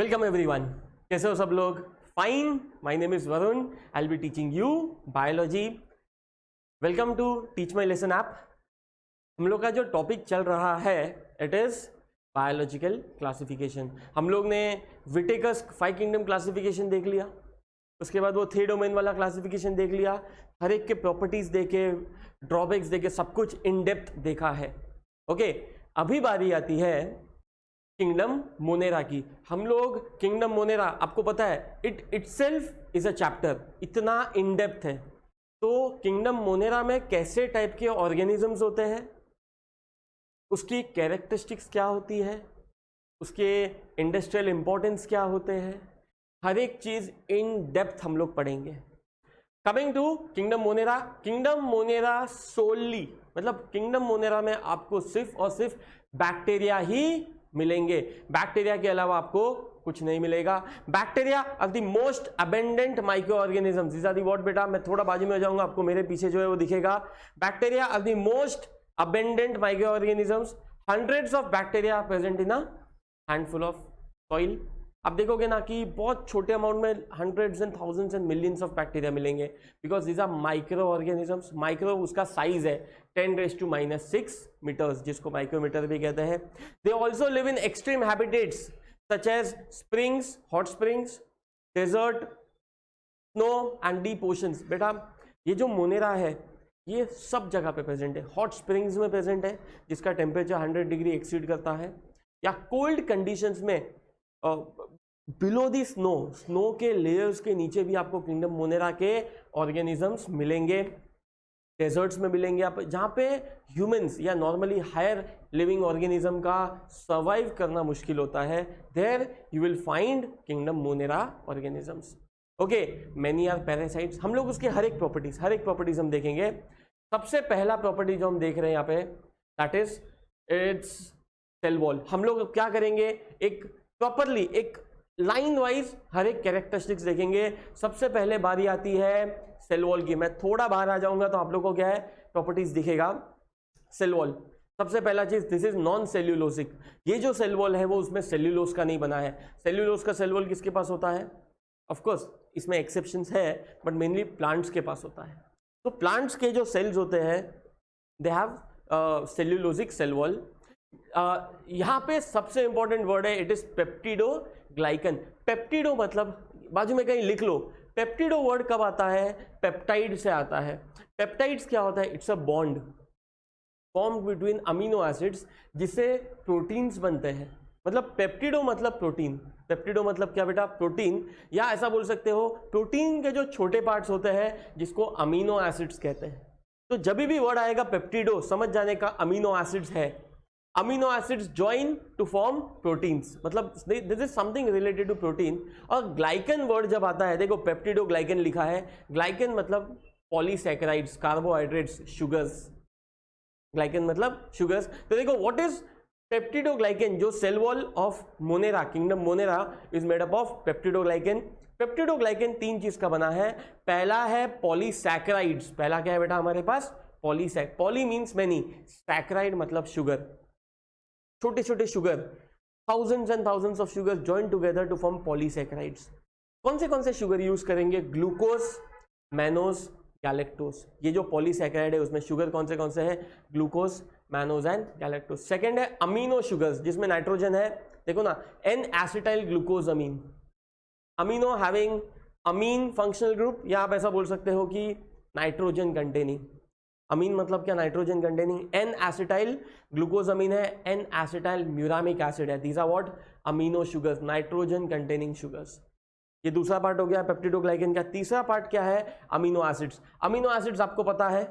Welcome everyone. कैसे हो सब लोग? Fine. My name is Varun. I will be teaching you biology. Welcome to teach my lesson app. हम लोग का जो टॉपिक चल रहा है इट इज बायोलॉजिकल क्लासिफिकेशन। हम लोग ने विटेकर्स 5 किंगडम क्लासिफिकेशन देख लिया, उसके बाद वो 3 डोमेन वाला क्लासिफिकेशन देख लिया, हर एक के प्रॉपर्टीज देखे, ड्रॉबैक्स देखे, सब कुछ इन डेप्थ देखा है। ओके, अभी बारी आती है किंगडम मोनेरा की। हम लोग किंगडम मोनेरा, आपको पता है it itself is a chapter, इतना इन डेप्थ है। तो किंगडम मोनेरा में कैसे टाइप के ऑर्गेनिजम्स होते हैं, उसकी कैरेक्टरिस्टिक्स क्या होती है, उसके इंडस्ट्रियल इंपॉर्टेंस क्या होते हैं, हर एक चीज इन डेप्थ हम लोग पढ़ेंगे। Coming to kingdom Monera. Kingdom Monera solely, मतलब किंगडम मोनेरा में आपको सिर्फ और सिर्फ बैक्टीरिया ही मिलेंगे, बैक्टीरिया के अलावा आपको कुछ नहीं मिलेगा। Bacteria are the most abundant micro organisms. This are the what बेटा, मैं थोड़ा बाजू में हो जाऊंगा, आपको मेरे पीछे जो है वो दिखेगा। Bacteria are the most abundant micro organisms. Hundreds of bacteria are present in a handful of soil. आप देखोगे ना कि बहुत छोटे अमाउंट में hundreds and thousands and millions of bacteria मिलेंगे, because these are micro organisms. Micro उसका size है 10⁻⁻⁶ मीटर्स, जिसको माइक्रोमीटर भी कहते हैं। They also live in extreme habitats such as springs, hot springs, desert, snow and deep oceans. बेटा ये जो मोनेरा है ये सब जगह पे प्रेजेंट है। हॉट स्प्रिंग्स में प्रेजेंट है जिसका टेम्परेचर 100 डिग्री एक्सीड करता है, या कोल्ड कंडीशंस में बिलो दी स्नो, स्नो के लेयर्स के नीचे भी आपको किंगडम मोनेरा के ऑर्गेनिजम्स मिलेंगे। डेजर्ट्स में मिलेंगे आप, जहाँ पे ह्यूमंस या नॉर्मली हायर लिविंग ऑर्गेनिज्म का सर्वाइव करना मुश्किल होता है, there you will find kingdom Monera organisms. Okay, many are parasites. हम लोग उसके हर एक प्रॉपर्टीज हम देखेंगे। सबसे पहला प्रॉपर्टी जो हम देख रहे हैं यहाँ पे, that is its cell wall. हम लोग क्या करेंगे, एक प्रॉपरली एक लाइन वाइज हर एक कैरेक्टरिस्टिक्स देखेंगे। सबसे पहले बारी आती है सेल वॉल की। मैं थोड़ा बाहर आ जाऊंगा तो आप लोगों को क्या है प्रॉपर्टीज दिखेगा। सेल वॉल, सबसे पहला चीज, दिस इज नॉन सेल्यूलोसिक। ये जो सेल वॉल है वो उसमें सेल्यूलोस का नहीं बना है। सेल्यूलोस का सेल वॉल किसके पास होता है? ऑफ कोर्स इसमें एक्सेप्शंस है, बट मेनली प्लांट्स के पास होता है। तो प्लांट्स के जो सेल्स होते हैं they have cellulosic cell wall. यहां पे सबसे इंपॉर्टेंट वर्ड है, इट इज पेप्टिडोग्लाइकन। पेप्टिडो मतलब बाजू में कहीं लिख लो, पेप्टिडो वर्ड कब आता है? पेप्टाइड से आता है। पेप्टाइड्स क्या होता है? It's a bond formed between amino acids जिससे प्रोटीन्स बनते हैं। मतलब पेप्टिडो मतलब प्रोटीन। पेप्टिडो मतलब क्या बेटा? प्रोटीन, या ऐसा बोल सकते हो प्रोटीन के जो छोटे पार्ट्स होते हैं जिसको अमीनो एसिड्स कहते हैं। तो जब भी वर्ड आएगा पेप्टिडो, समझ जाने का अमीनो एसिड्स है। Amino acids join to form proteins, मतलब this is something related to protein. और ग्लाइकन वर्ड जब आता है, देखो पेप्टिडो ग्लाइकन लिखा है, ग्लाइकन मतलब पॉलीसैकेराइड्स, कार्बोहाइड्रेट्स, शुगर्स। ग्लाइकन मतलब शुगर्स। तो देखो व्हाट इज पेप्टिडोग्लाइकन? जो cell wall of Monera, kingdom Monera is made up of peptidoglycan. Peptidoglycan 3 चीज का बना है। पहला है पॉलीसैकेराइड्स। पहला क्या है बेटा हमारे पास? Polysac. Poly means many, saccharide मतलब शुगर, छोटे छोटे sugar, thousands and thousands of sugar join together to form polysaccharides. कौन से शुगर यूज करेंगे? Glucose, mannose, galactose. ये जो पॉलीसैकेराइड है उसमें शुगर कौन से है? Glucose, mannose and galactose. Second है अमीनो शुगर्स जिसमें नाइट्रोजन है। देखो ना, N acetyl glucose amine, amino having amine functional group, या आप ऐसा बोल सकते हो कि नाइट्रोजन कंटेनिंग। अमीन मतलब क्या? Nitrogen containing. N acetyl glucose amine है, एन एसिटाइल म्यूरामिक एसिड है। These are what? Amino sugars, nitrogen containing sugars. ये दूसरा पार्ट हो गया पेप्टिडोग्लाइकन का। तीसरा पार्ट क्या है? Amino acids. अमीनो एसिड्स आपको पता है,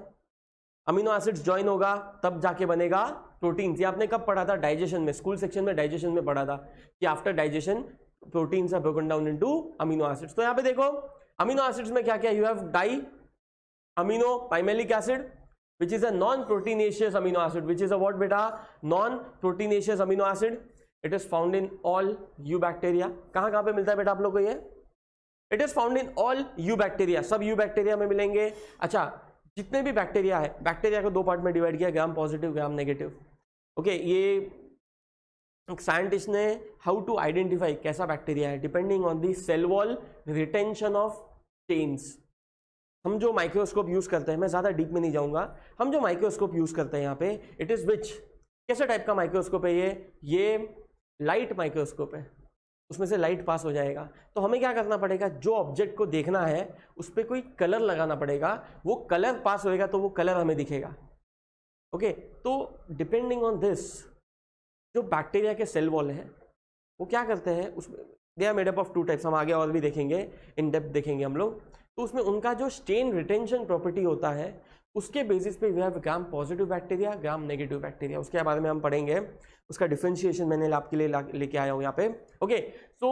अमीनो एसिड्स ज्वाइन होगा तब जाके बनेगा प्रोटीन्स। ये आपने कब पढ़ा था? डाइजेशन में, स्कूल सेक्शन में डाइजेशन में पढ़ा था कि after digestion proteins are broken down into amino acids. तो यहाँ पे देखो अमीनो एसिड्स में क्या क्या, you have di amino pimelic acid which is a non-proteinaceous amino acid, which is a what beta? Non-proteinaceous amino acid. It is found in all eubacteria. कहाँ पे मिलता है बेटा आप लोग को ये? It is found in all eubacteria. सब eubacteria में मिलेंगे। अच्छा, जितने भी बैक्टीरिया है, बैक्टीरिया को 2 पार्ट में डिवाइड किया, gram positive, gram negative. Okay, ये एक साइंटिस्ट ने हाउ टू आइडेंटिफाई कैसा बैक्टीरिया है, depending on the cell wall retention of chains. हम जो माइक्रोस्कोप यूज करते हैं, मैं ज्यादा डीप में नहीं जाऊंगा, हम जो माइक्रोस्कोप यूज करते हैं यहाँ पे, इट इज विच, कैसे टाइप का माइक्रोस्कोप है ये लाइट माइक्रोस्कोप है, उसमें से लाइट पास हो जाएगा। तो हमें क्या करना पड़ेगा, जो ऑब्जेक्ट को देखना है उस पर कोई कलर लगाना पड़ेगा, वो कलर पास होएगा तो वो कलर हमें दिखेगा। ओके, तो डिपेंडिंग ऑन दिस जो बैक्टीरिया के सेल वॉल है वो क्या करते हैं, उसमें they are made up of two types, हम आगे और भी देखेंगे, इन डेप्थ देखेंगे हम लोग। तो उसमें उनका जो स्टेन रिटेंशन प्रॉपर्टी होता है उसके बेसिस पे we have gram positive bacteria, gram negative bacteria, उसके बारे में हम पढ़ेंगे, उसका डिफरेंशिएशन मैंने आपके लिए लेके आया हूँ यहाँ पे। ओके, सो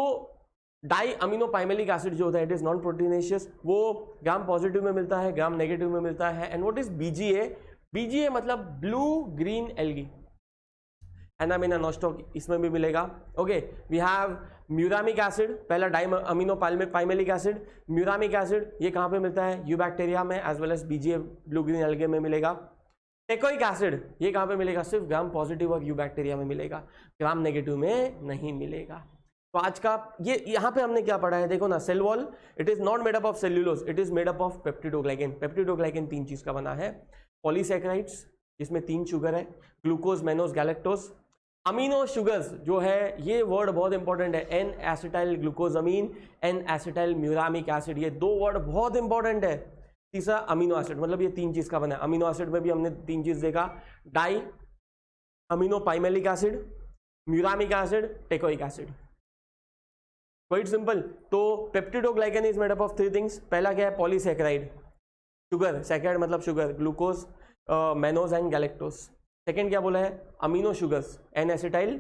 डाई अमीनो पाइमेलिक एसिड जो होता है इट इज नॉन प्रोटीनेशियस, वो ग्राम पॉजिटिव में मिलता है, ग्राम नेगेटिव में मिलता है। And what is BGA, BGA मतलब ब्लू ग्रीन एल्गी, एनामिना नॉस्टॉक इसमें भी मिलेगा। Okay, we have muramic acid, पहला di amino pimelic acid, muramic acid, ये कहाँ पे मिलता है, यूबैक्टीरिया में, as well as BGA blue green algae में मिलेगा। टेकोइक एसिड ये कहाँ पे मिलेगा, सिर्फ ग्राम पॉजिटिव और यूबैक्टीरिया में मिलेगा, ग्राम नेगेटिव में नहीं मिलेगा। तो आज का ये यहाँ पे हमने क्या पढ़ा है, देखो ना, cell wall it is not made up of cellulose, it is made up of peptidoglycan. Peptidoglycan 3 चीज का बना है, पॉलीसैकेराइड्स जिसमें 3 शुगर है, glucose, mannose, galactose. Amino sugars जो है, ये वर्ड बहुत इंपॉर्टेंट है, N acetyl glucosamine, N acetyl muramic acid, ये 2 वर्ड बहुत इंपॉर्टेंट है। तीसरा अमीनो एसिड, मतलब ये 3 चीज का बना है। अमीनो एसिड में भी हमने 3 चीज देखा, di amino pimelic acid, muramic acid, teichoic acid, quite simple. तो peptidoglycan is made up of 3 things, पहला क्या है, पॉलीसैकेराइड, शुगर, सैकेराइड मतलब sugar, glucose, mannose and galactose. Second क्या बोला है, amino sugars, N acetyl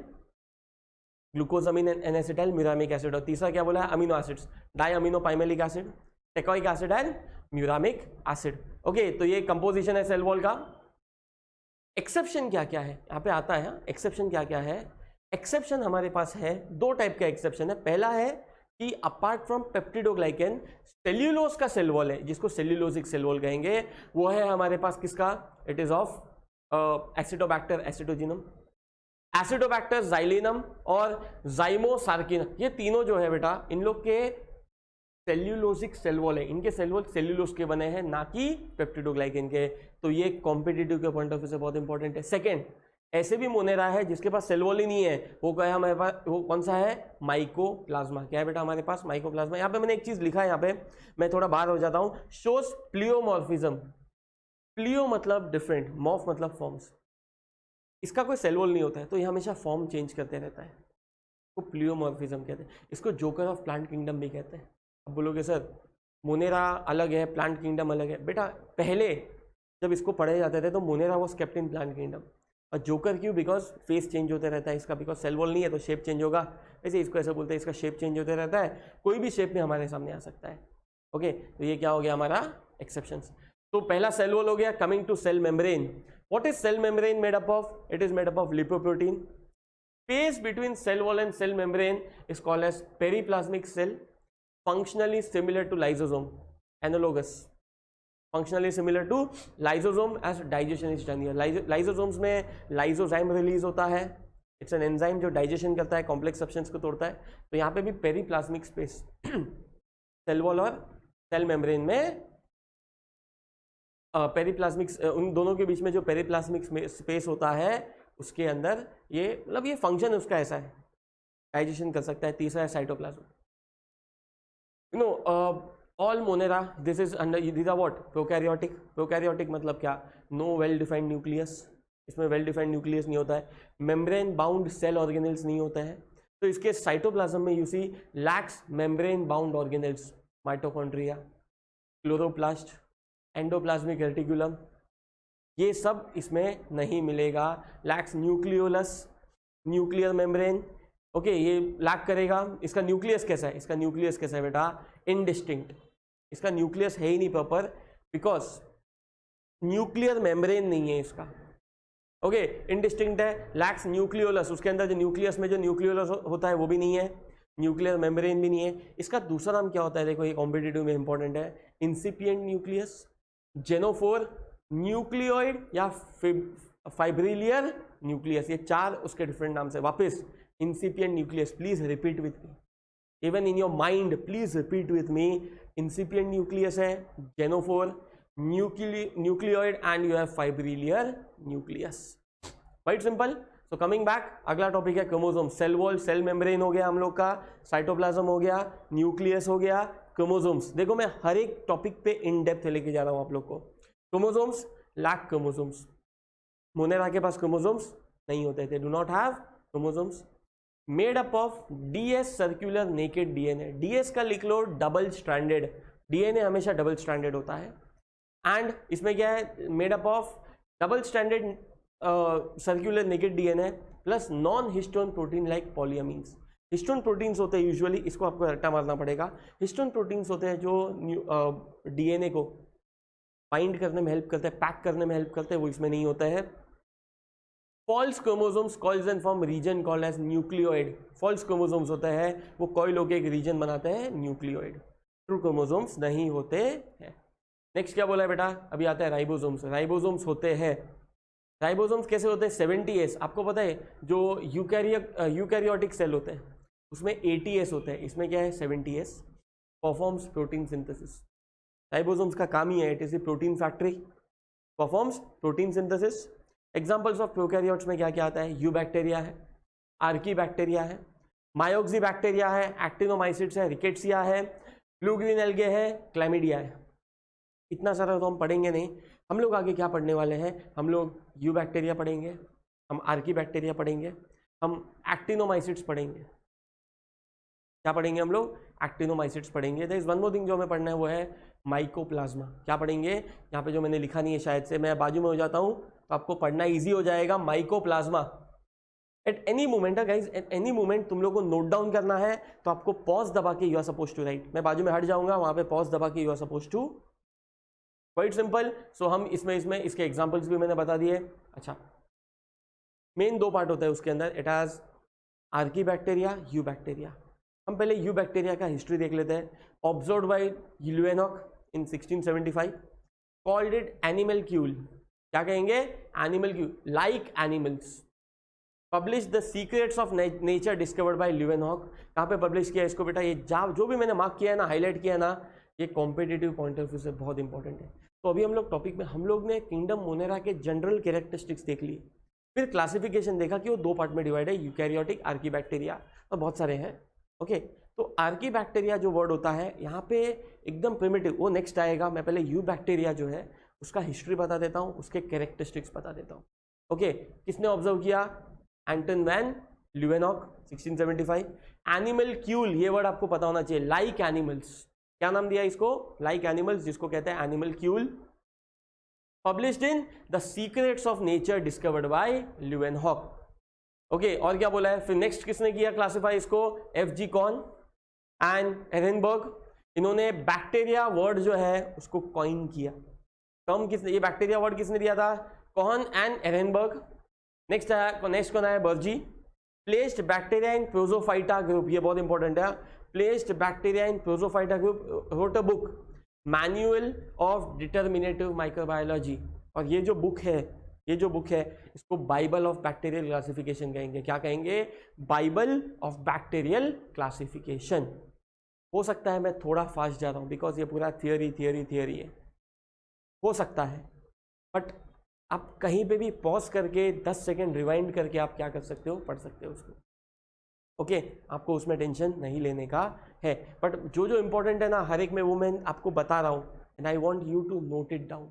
glucosamine, N acetyl muramic acid. और तीसरा क्या बोला है, amino acids, di amino pimelic acid, teichoic acid and muramic acid. Okay, तो ये कंपोजिशन है सेल वॉल का। एक्सेप्शन क्या क्या है, यहाँ पे आता है एक्सेप्शन क्या क्या है। एक्सेप्शन हमारे पास है 2 टाइप का एक्सेप्शन है। पहला है कि अपार्ट फ्रॉम पेप्टिडोग्लाइकेन सेल्यूलोज का सेल वॉल है, जिसको सेल्यूलोजिक सेल वॉल कहेंगे, वो है हमारे पास किसका, इट इज ऑफ एसिडोबैक्टर एसिडोजिनम, एसिडोबैक्टर जाइलिनम और जाइमोसार्किनम। ये तीनों जो है बेटा, इन लोग के सेल्यूलोजिक सेल वॉल है, इनके सेल वॉल सेल्यूलोज के बने हैं, ना कि पेप्टिडोग्लाइकेन के। तो ये कॉम्पिटिटिव के पॉइंट ऑफ व्यू से बहुत इंपॉर्टेंट है। सेकेंड, ऐसे भी मोनेरा है जिसके पास सेल वॉल ही नहीं है, वो क्या है हमारे पास, वो कौन सा है, माइकोप्लाज्मा। क्या है बेटा हमारे पास, माइकोप्लाज्मा। यहाँ पे मैंने एक चीज लिखा है, यहाँ पे मैं थोड़ा बाहर हो जाता हूँ, शोस प्लियोमॉर्फिज्म। प्लियो मतलब डिफरेंट, मॉर्फ मतलब फॉर्म्स, इसका कोई सेल वॉल नहीं होता है, तो ये हमेशा फॉर्म चेंज करते रहता है, तो प्लियोमॉर्फिज्म कहते हैं। इसको जोकर ऑफ प्लांट किंगडम भी कहते हैं। अब बोलोगे सर मोनेरा अलग है, प्लांट किंगडम अलग है। बेटा पहले जब इसको पढ़े जाते थे तो Monera was kept in plant kingdom, और जोकर क्यों, बिकॉज फेस चेंज होते रहता है इसका, बिकॉज सेल वॉल नहीं है तो शेप चेंज होगा, ऐसे इसको ऐसा बोलते हैं, इसका शेप चेंज होते रहता है, कोई भी शेप में हमारे सामने आ सकता है। ओके, तो ये क्या हो गया हमारा एक्सेप्शंस। तो पहला सेल वॉल हो गया। Coming to cell membrane, what is cell membrane made up of, it is made up of lipoprotein. Space between cell wall and cell membrane is called as periplasmic cell, functionally similar to lysosome, analogous, functionally similar to lysosome as digestion is done here. Lysosomes में lysozyme release होता है, it's an enzyme जो digestion करता है, complex substance को तोड़ता है। तो यहाँ पे भी पेरीप्लाज्मिक स्पेस सेल वॉल और सेल मेम्ब्रेन में पेरीप्लाज्मिक, उन दोनों के बीच में जो पेरीप्लाज्मिक स्पेस होता है उसके अंदर ये, मतलब ये फंक्शन उसका ऐसा है, डाइजेशन कर सकता है। तीसरा है cytoplasm. You know, all monera, this is under, these are what, prokaryotic. Prokaryotic मतलब क्या, no well defined nucleus, इसमें well defined nucleus नहीं होता है, membrane bound cell organelles नहीं होता है। तो इसके साइटोप्लाज्म में you see lacks membrane bound organelles, mitochondria, chloroplast, endoplasmic reticulum, ये सब इसमें नहीं मिलेगा। lacks nucleolus, nuclear membrane, okay, ये लैक करेगा। इसका न्यूक्लियस कैसा है, इसका न्यूक्लियस कैसा है बेटा, इनडिस्टिंक्ट, इसका न्यूक्लियस है ही नहीं प्रॉपर, बिकॉज न्यूक्लियर मेम्ब्रेन नहीं है इसका। ओके, इनडिस्टिंक्ट है, लैक्स न्यूक्लियोलस, उसके अंदर जो न्यूक्लियस में जो न्यूक्लियोलस होता है वो भी नहीं है, न्यूक्लियर मेम्ब्रेन भी नहीं है। इसका दूसरा नाम क्या होता है, देखो ये कॉम्पिटिटिव में इंपॉर्टेंट है, इंसिपिएंट न्यूक्लियस, जेनोफोर, न्यूक्लियोइड या फाइब्रिलियर न्यूक्लियस, ये 4 उसके डिफरेंट नाम से। वापस incipient nucleus, please repeat with me, even in your mind please repeat with me. Incipient nucleus है, genophore, nucleoid and you have fibrillar nucleus. Quite simple. So coming back, अगला topic है chromosome. Cell wall, cell membrane हो गया हम लोग का, cytoplasm हो गया, न्यूक्लियस हो गया, क्रोमोसोम्स। देखो मैं हर एक टॉपिक पे इन डेप्थ लेके जा रहा हूं आप लोग को। क्रोमोसोम्स, लैक क्रोमोसोम्स, मोनेरा के पास क्रोमोसोम्स नहीं होते थे, do not have chromosomes. Made up of DS circular naked DNA, DS का लिख लो डबल स्ट्रैंडेड, डीएनए हमेशा डबल स्ट्रैंडेड होता है। एंड इसमें क्या है, made up of double stranded circular naked DNA plus non histone protein like polyamines. Histone proteins होते हैं यूजुअली, इसको आपको रट्टा मारना पड़ेगा, हिस्टोन प्रोटीन्स होते हैं जो डीएनए को बाइंड करने में हेल्प करते हैं, पैक करने में हेल्प करते हैं, वो इसमें नहीं होता है। False chromosomes coils and form region called as nucleoid. False chromosomes होता है वो कॉइल होकर एक रीजन बनाते हैं, न्यूक्लियोइड। ट्रू क्रोमोसोम्स नहीं होते हैं। नेक्स्ट क्या बोला है बेटा, अभी आता है राइबोसोम्स। राइबोसोम्स होते हैं, राइबोसोम्स कैसे होते हैं, 70S। आपको पता है जो यूकैरियोटिक सेल होते हैं उसमें 80S होते हैं, इसमें क्या है 70S। Performs protein synthesis, ribosomes का काम ही है, it is a protein factory, performs protein synthesis. Examples of prokaryotes में क्या क्या आता है, यू बैक्टीरिया है, आर्की बैक्टीरिया है, मायोक्सी बैक्टीरिया है, एक्टिनोमाइसिट्स है, रिकेट्सिया है, ब्लू ग्रीन एल्गे है, क्लैमिडिया है। इतना सारा तो हम पढ़ेंगे नहीं। हम लोग आगे क्या पढ़ने वाले हैं, हम लोग यू बैक्टीरिया पढ़ेंगे, हम आर्की बैक्टीरिया पढ़ेंगे, हम एक्टिनोमाइसिट्स पढ़ेंगे। क्या पढ़ेंगे हम लोग, एक्टिनोमाइसिट्स पढ़ेंगे। There is one more thing जो हमें पढ़ना है वो है माइकोप्लाज्मा। क्या पढ़ेंगे, यहाँ पे जो मैंने लिखा नहीं है शायद से, मैं बाजू में हो जाता हूँ तो आपको पढ़ना ईजी हो जाएगा। Mycoplasma at any moment guys, at any moment तुम लोग को नोट डाउन करना है तो आपको पॉज दबा के you are suppose to write. मैं बाजू में हट जाऊंगा, वहां पे पॉज दबा के you are suppose to. Quite simple. So हम इसमें इसके एग्जांपल्स भी मैंने बता दिए। अच्छा, मेन 2 पार्ट होता है उसके अंदर, it has archaebacteria, eubacteria. हम पहले यू बैक्टीरिया का हिस्ट्री देख लेते हैं। Observed by Leeuwenhoek in 1675, called it animalcule. क्या कहेंगे, animalcule, like animals. Publish the secrets of nature discovered by Leeuwenhoek. कहाँ पे पब्लिश किया इसको बेटा, ये जो भी मैंने मार्क किया है ना, हाईलाइट किया है ना, ये कॉम्पिटिटिव पॉइंट ऑफ व्यू से बहुत इंपॉर्टेंट है। तो अभी हम लोग टॉपिक में, हम लोग ने किंगडम मोनेरा के जनरल कैरेक्टरिस्टिक्स देख लिए, फिर क्लासिफिकेशन देखा कि वो 2 पार्ट में डिवाइड है, यूकैरियोटिक, आर्की बैक्टीरिया, और बहुत सारे हैं। ओके, तो आर्की बैक्टीरिया जो वर्ड होता है यहाँ पे एकदम प्रिमिटिव, वो नेक्स्ट आएगा। मैं पहले यू बैक्टीरिया जो है उसका हिस्ट्री बता देता हूँ, उसके कैरेक्टरिस्टिक्स बता देता हूँ। ओके, किसने ऑब्जर्व किया, एंटन वैन ल्यूवेनॉक 1675। एनिमल क्यूल, ये वर्ड आपको पता होना चाहिए, लाइक एनिमल्स। क्या नाम दिया इसको, लाइक एनिमल्स, जिसको कहते हैं animal Kiul. Published in the secrets of nature discovered bye Leeuwenhoek. Okay, और क्या बोला है फिर नेक्स्ट किसने किया क्लासिफाई इसको, एफ.जी. Cone and एरेनबर्ग। इन्होंने बैक्टीरिया वर्ड जो है उसको कॉइन किया। टर्म किसने, ये बैक्टीरिया वर्ड किसने दिया था, कॉन एंड एरेनबर्ग। नेक्स्ट कौन आया, Bergey. Placed bacteria in Protophyta group, ये बहुत इंपॉर्टेंट है। Placed bacteria in Protophyta group, wrote a book manual of determinative microbiology. और ये जो बुक है इसको बाइबल ऑफ बैक्टीरियल क्लासिफिकेशन कहेंगे। क्या कहेंगे, बाइबल ऑफ बैक्टीरियल क्लासिफिकेशन। हो सकता है मैं थोड़ा फास्ट जा रहा हूँ बिकॉज ये पूरा थियोरी है, हो सकता है, बट आप कहीं पे भी पॉज करके 10 सेकेंड रिवाइंड करके आप क्या कर सकते हो, पढ़ सकते हो उसको। ओके, आपको उसमें टेंशन नहीं लेने का है, बट जो इंपॉर्टेंट है ना हर एक में वो मैं आपको बता रहा हूँ, and I want you to note it down.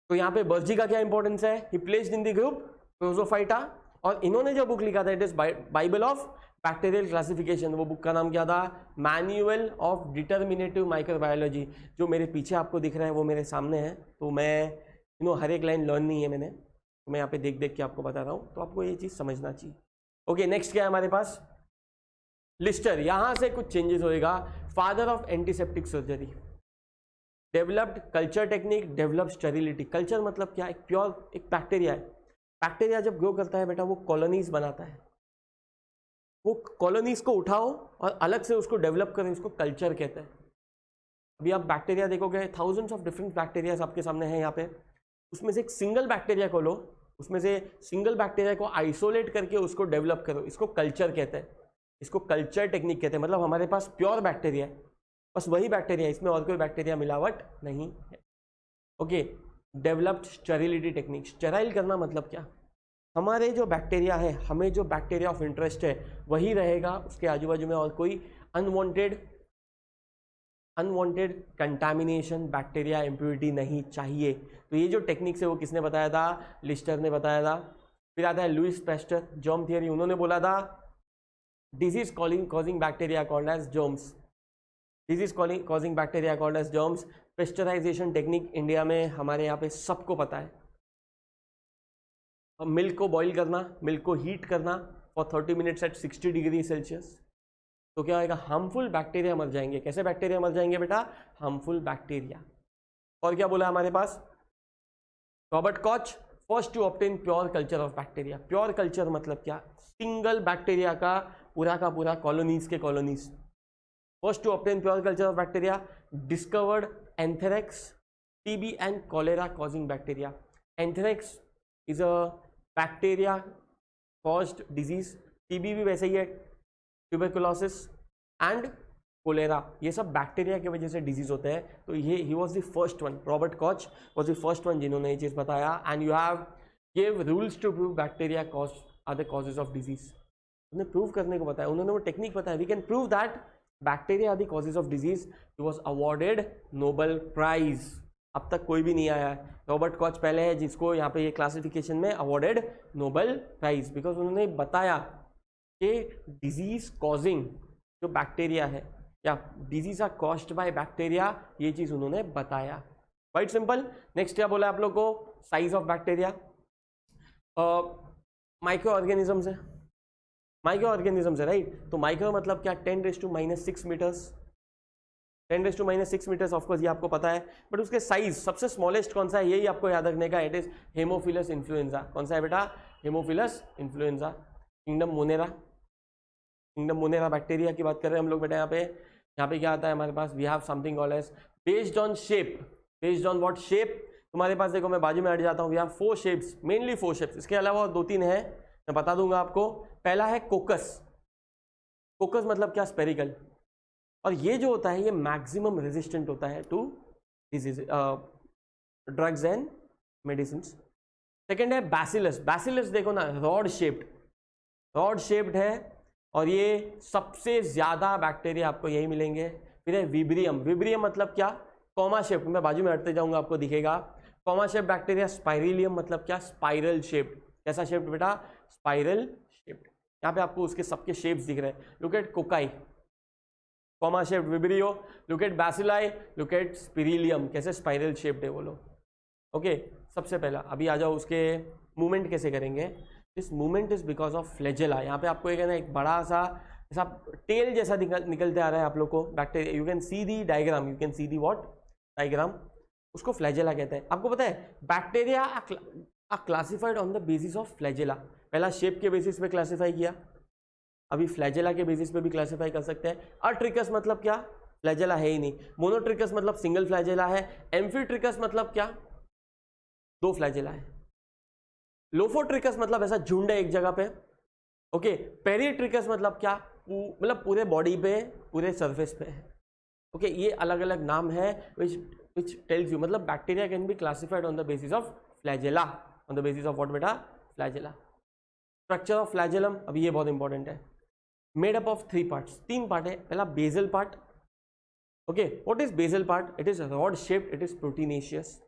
तो यहाँ पे बर्जी का क्या इंपॉर्टेंस है, he placed in the group Protophyta. और इन्होंने जो बुक लिखा था it is bible of bacterial classification. वो बुक का नाम क्या था, मैनुअल ऑफ डिटर्मिनेटिव माइक्रोबायोलॉजी। जो मेरे पीछे आपको दिख रहा है वो मेरे सामने है, तो मैं हर एक लाइन लर्न नहीं है मैंने, तो मैं यहाँ पे देख के आपको बता रहा हूँ, तो आपको ये चीज़ समझना चाहिए। ओके, नेक्स्ट क्या है हमारे पास, लिस्टर। यहाँ से कुछ चेंजेस होएगा। Father of antiseptic surgery, developed culture technique, develop sterility. Culture मतलब क्या, एक प्योर एक बैक्टीरिया है। बैक्टीरिया जब ग्रो करता है बेटा वो कॉलोनीज बनाता है, वो कॉलोनीज को उठाओ और अलग से उसको डेवलप करें, उसको कल्चर कहते हैं। अभी आप बैक्टीरिया देखोगे, थाउजेंड्स ऑफ डिफरेंट बैक्टीरियाज आपके सामने हैं यहाँ पे। उसमें से एक सिंगल बैक्टीरिया को लो, उसमें से सिंगल बैक्टीरिया को आइसोलेट करके उसको डेवलप करो, इसको कल्चर कहते हैं, इसको कल्चर टेक्निक कहते हैं। मतलब हमारे पास प्योर बैक्टीरिया है, बस वही बैक्टीरिया, इसमें और कोई बैक्टीरिया मिलावट नहीं है। Okay, developed sterility technique. Sterile करना मतलब क्या, हमारे जो बैक्टीरिया है, हमें जो बैक्टीरिया ऑफ इंटरेस्ट है वही रहेगा, उसके आजू बाजू में और कोई अनवांटेड कंटामिनेशन, बैक्टीरिया इम्प्योरिटी नहीं चाहिए। तो ये जो टेक्निक्स है वो किसने बताया था, लिस्टर ने बताया था। फिर आता है लुइस पेस्टर, जर्म थियरी, उन्होंने बोला था disease causing bacteria called as germs, disease causing bacteria called as germs. Pasteurization technique India में हमारे यहाँ पे सबको पता है। अब मिल्क को बॉईल करना, मिल्क को हीट करना for 30 minutes at 60 degree Celsius, तो क्या होगा, हार्मफुल बैक्टीरिया मर जाएंगे। कैसे बैक्टीरिया मर जाएंगे बेटा, हार्मफुल बैक्टीरिया। और क्या बोला हमारे पास, Robert Koch first to obtain pure culture of bacteria. Pure culture मतलब क्या, सिंगल बैक्टीरिया का पूरा कॉलोनीज के colonies. First to obtain pure culture of bacteria, discovered anthrax, TB and cholera causing bacteria. Anthrax is a bacteria caused disease, TB भी वैसे ही है, tuberculosis and cholera, ये सब बैक्टीरिया की वजह से डिजीज होते हैं। तो ये he was the first one, Robert Koch was the first one जिन्होंने ये चीज़ बताया। And you have give rules to prove bacteria cause are the causes of disease. उन्होंने प्रूव करने को बताया, उन्होंने वो टेक्निक बताया, we can prove that bacteria are the causes of disease. He was awarded Nobel prize. अब तक कोई भी नहीं आया है, रॉबर्ट कॉच पहले है जिसको यहाँ पे ये क्लासिफिकेशन में अवॉर्डेड नोबेल प्राइज, बिकॉज उन्होंने बताया कि डिजीज कॉजिंग जो बैक्टीरिया है या disease are caused by bacteria, ये चीज उन्होंने बताया। Quite simple. नेक्स्ट क्या बोला आप लोग को, size of bacteria. Micro organisms है, माइक्रो ऑर्गेनिजम्स है, राइट। तो माइक्रो मतलब क्या, 10⁻⁻6 मीटर्स, 10⁻⁻6 मीटर्स, ऑफकोर्स ये आपको पता है। बट उसके साइज सबसे स्मॉलेस्ट कौन सा है, यही आपको याद रखने का, इट इज हेमोफिलस इन्फ्लुएंजा। कौन सा है बेटा, Haemophilus influenza. Kingdom Monera, kingdom Monera bacteria की बात कर रहे हैं हम लोग बेटा। यहाँ पे क्या आता है हमारे पास, we have something called as based on shape. Based on what shape, तुम्हारे पास देखो मैं बाजू में हट जाता हूँ, we have 4 shapes, mainly 4 shapes, इसके अलावा और 2-3 है, मैं बता दूंगा आपको। पहला है कोकस। कोकस मतलब क्या, स्पेरिकल। और ये जो होता है ये मैक्सिमम रेजिस्टेंट होता है to disease, drugs and medicine. Second है बैसिलस। बैसिलस देखो ना, रॉड शेप्ड, रॉड शेप्ड है और ये सबसे ज्यादा बैक्टीरिया आपको यही मिलेंगे। फिर है विब्रियम। विब्रियम मतलब क्या, कॉमा शेप्ड, मैं बाजू में हटते जाऊंगा आपको दिखेगा। Comma shape bacteria. स्पाइरिलियम मतलब क्या, स्पाइरल शेप्ड। कैसा शेप्ड बेटा, स्पाइरल शेप्ड। यहाँ पे आपको उसके सबके शेप्स दिख रहे हैं। Look at cocci, comma shaped Vibrio. Look at bacilli, look at spirillum, कैसे स्पाइरल शेप्ड है वो लोग। ओके, सबसे पहला अभी आ जाओ, उसके मूवमेंट कैसे करेंगे। This movement is because of flagella. यहाँ पे आपको एक बड़ा सा ऐसा टेल जैसा निकलते आ रहा है आप लोग को bacteria. You can see the diagram, you can see the what diagram, उसको फ्लैजेला कहते हैं। आपको पता है bacteria are classified on the basis of flagella. पहला शेप के बेसिस पे क्लासीफाई किया, अभी फ्लैजेला के बेसिस पे भी क्लासीफाई कर सकते हैं। अट्रिकस मतलब क्या, फ्लैजेला है ही नहीं। मोनोट्रिकस मतलब सिंगल फ्लैजेला है। एम्फीट्रिकस मतलब क्या, 2 फ्लैजेला है। लोफोट्रिकस मतलब ऐसा झुंड है एक जगह पे। ओके, पेरीट्रिकस मतलब क्या, मतलब पूरे बॉडी पे, पूरे सरफेस पे है। ओके, ये अलग अलग नाम है which tells you, मतलब bacteria can be classified on the basis of flagella, on the basis of what बेटा, फ्लैजेला। स्ट्रक्चर ऑफ फ्लैजेलम, अभी ये बहुत इंपॉर्टेंट है। Made up of 3 parts, 3 part है। पहला basal part. Okay, what is basal part, it is rod shaped, it is proteinaceous,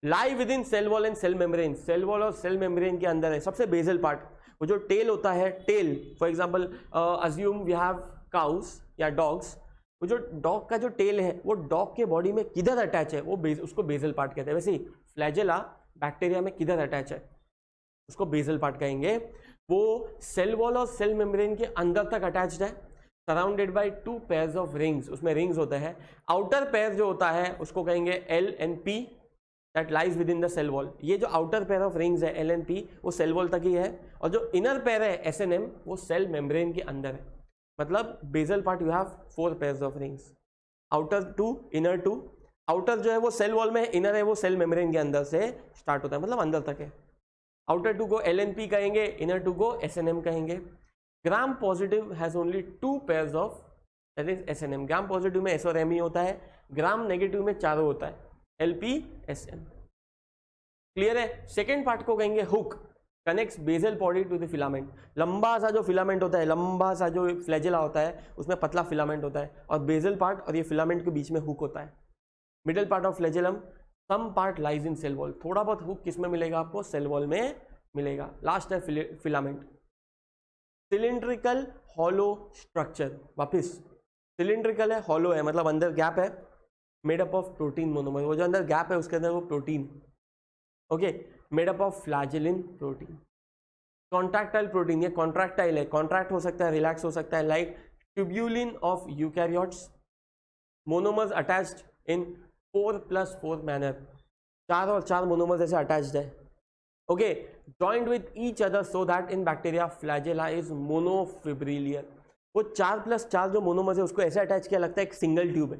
lie within cell wall and cell membrane. Cell wall और cell membrane के अंदर है। सबसे basal part, वो जो tail होता है, tail for example assume we have cows या डॉग्स, वो जो डॉग का जो टेल है वो डॉग के बॉडी में किधर अटैच है, वो उसको बेसल पार्ट कहते हैं। वैसे ही फ्लैजेला बैक्टीरिया में किधर अटैच है, उसको बेसल पार्ट कहेंगे। वो सेल वॉल और सेल मेम्ब्रेन के अंदर तक अटैच्ड है, surrounded by 2 pairs of rings, उसमें रिंग्स होते हैं। आउटर पेयर जो होता है उसको कहेंगे L and P, that lies within the cell wall. ये जो आउटर पेयर ऑफ रिंग्स है एल एंड पी, वो सेल वॉल तक ही है, और जो इनर पेयर है एस एन एम, वो सेल मेम्ब्रेन के अंदर है। मतलब basal part you have 4 pairs of rings, outer 2, inner 2, outer जो है वो सेल वॉल में, इनर है वो सेल मेम्ब्रेन के अंदर से स्टार्ट होता है, मतलब अंदर तक है। आउटर टू को LNP कहेंगे, इनर टू को SNM कहेंगे। Gram positive has only 2 pairs of, that is SNM। Gram positive में S और M ही होता है, ग्राम नेगेटिव में चारों होता है, LP SN। क्लियर है। सेकेंड पार्ट को कहेंगे hook, connects basal body to the filament. लंबा सा जो फिलामेंट होता है, लंबा सा जो फ्लैजेला होता है, उसमें पतला फिलामेंट होता है, और बेसल पार्ट और ये फिलामेंट के बीच में हुक होता है। Middle part of flagellum, some part lies in cell wall. थोड़ा बहुत हुक किस में मिलेगा आपको? सेल वॉल में मिलेगा। लास्ट है फिलामेंट। सिलिंड्रिकल हॉलो स्ट्रक्चर, वापिस सिलिंड्रिकल है, हॉलो है, मतलब अंदर गैप है, made up of protein monomer. वो जो अंदर गैप है उसके अंदर वो protein, okay, made up of flagellin protein. Contractile protein, ये कॉन्ट्रैक्टाइल है, कॉन्ट्रैक्ट हो सकता है, रिलैक्स हो सकता है, like tubulin of eukaryotes. Monomers attached in 4+4 manner, 4 और 4 मोनोमर्स ऐसे अटैच्ड है, okay, joined with each other so that in bacteria flagella is monofibrillar. वो 4+4 जो मोनोमर्स है उसको ऐसे अटैच किया लगता है एक सिंगल ट्यूब है।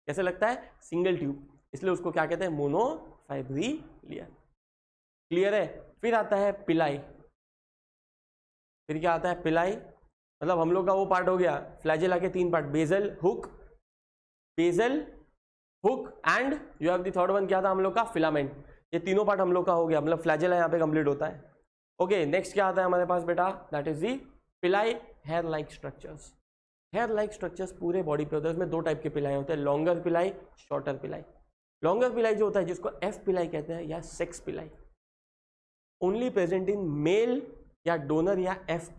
कैसे लगता है? सिंगल ट्यूब, इसलिए उसको क्या कहते हैं? मोनोफाइब्रिलियर। क्लियर है। फिर आता है पिलाई। फिर क्या आता है? पिलाई, मतलब हम लोग का वो पार्ट हो गया फ्लैजेला के 3 part, basal, hook, basal, hook and you have the third one, क्या था हम लोग का? फिलामेंट। ये तीनों पार्ट हम लोग का हो गया, मतलब फ्लैजेला यहाँ पे कंप्लीट होता है। ओके, नेक्स्ट क्या आता है हमारे पास बेटा? That is the pili, hair like structures. Hair like structures पूरे बॉडी पे होते हैं। उसमें 2 टाइप के पिलाई होते हैं, लॉन्गर पिलाई, शॉर्टर पिलाई। लॉन्गर पिलाई जो होता है जिसको F पिलाई कहते हैं या sex pili, only present in male या डोनर या F+।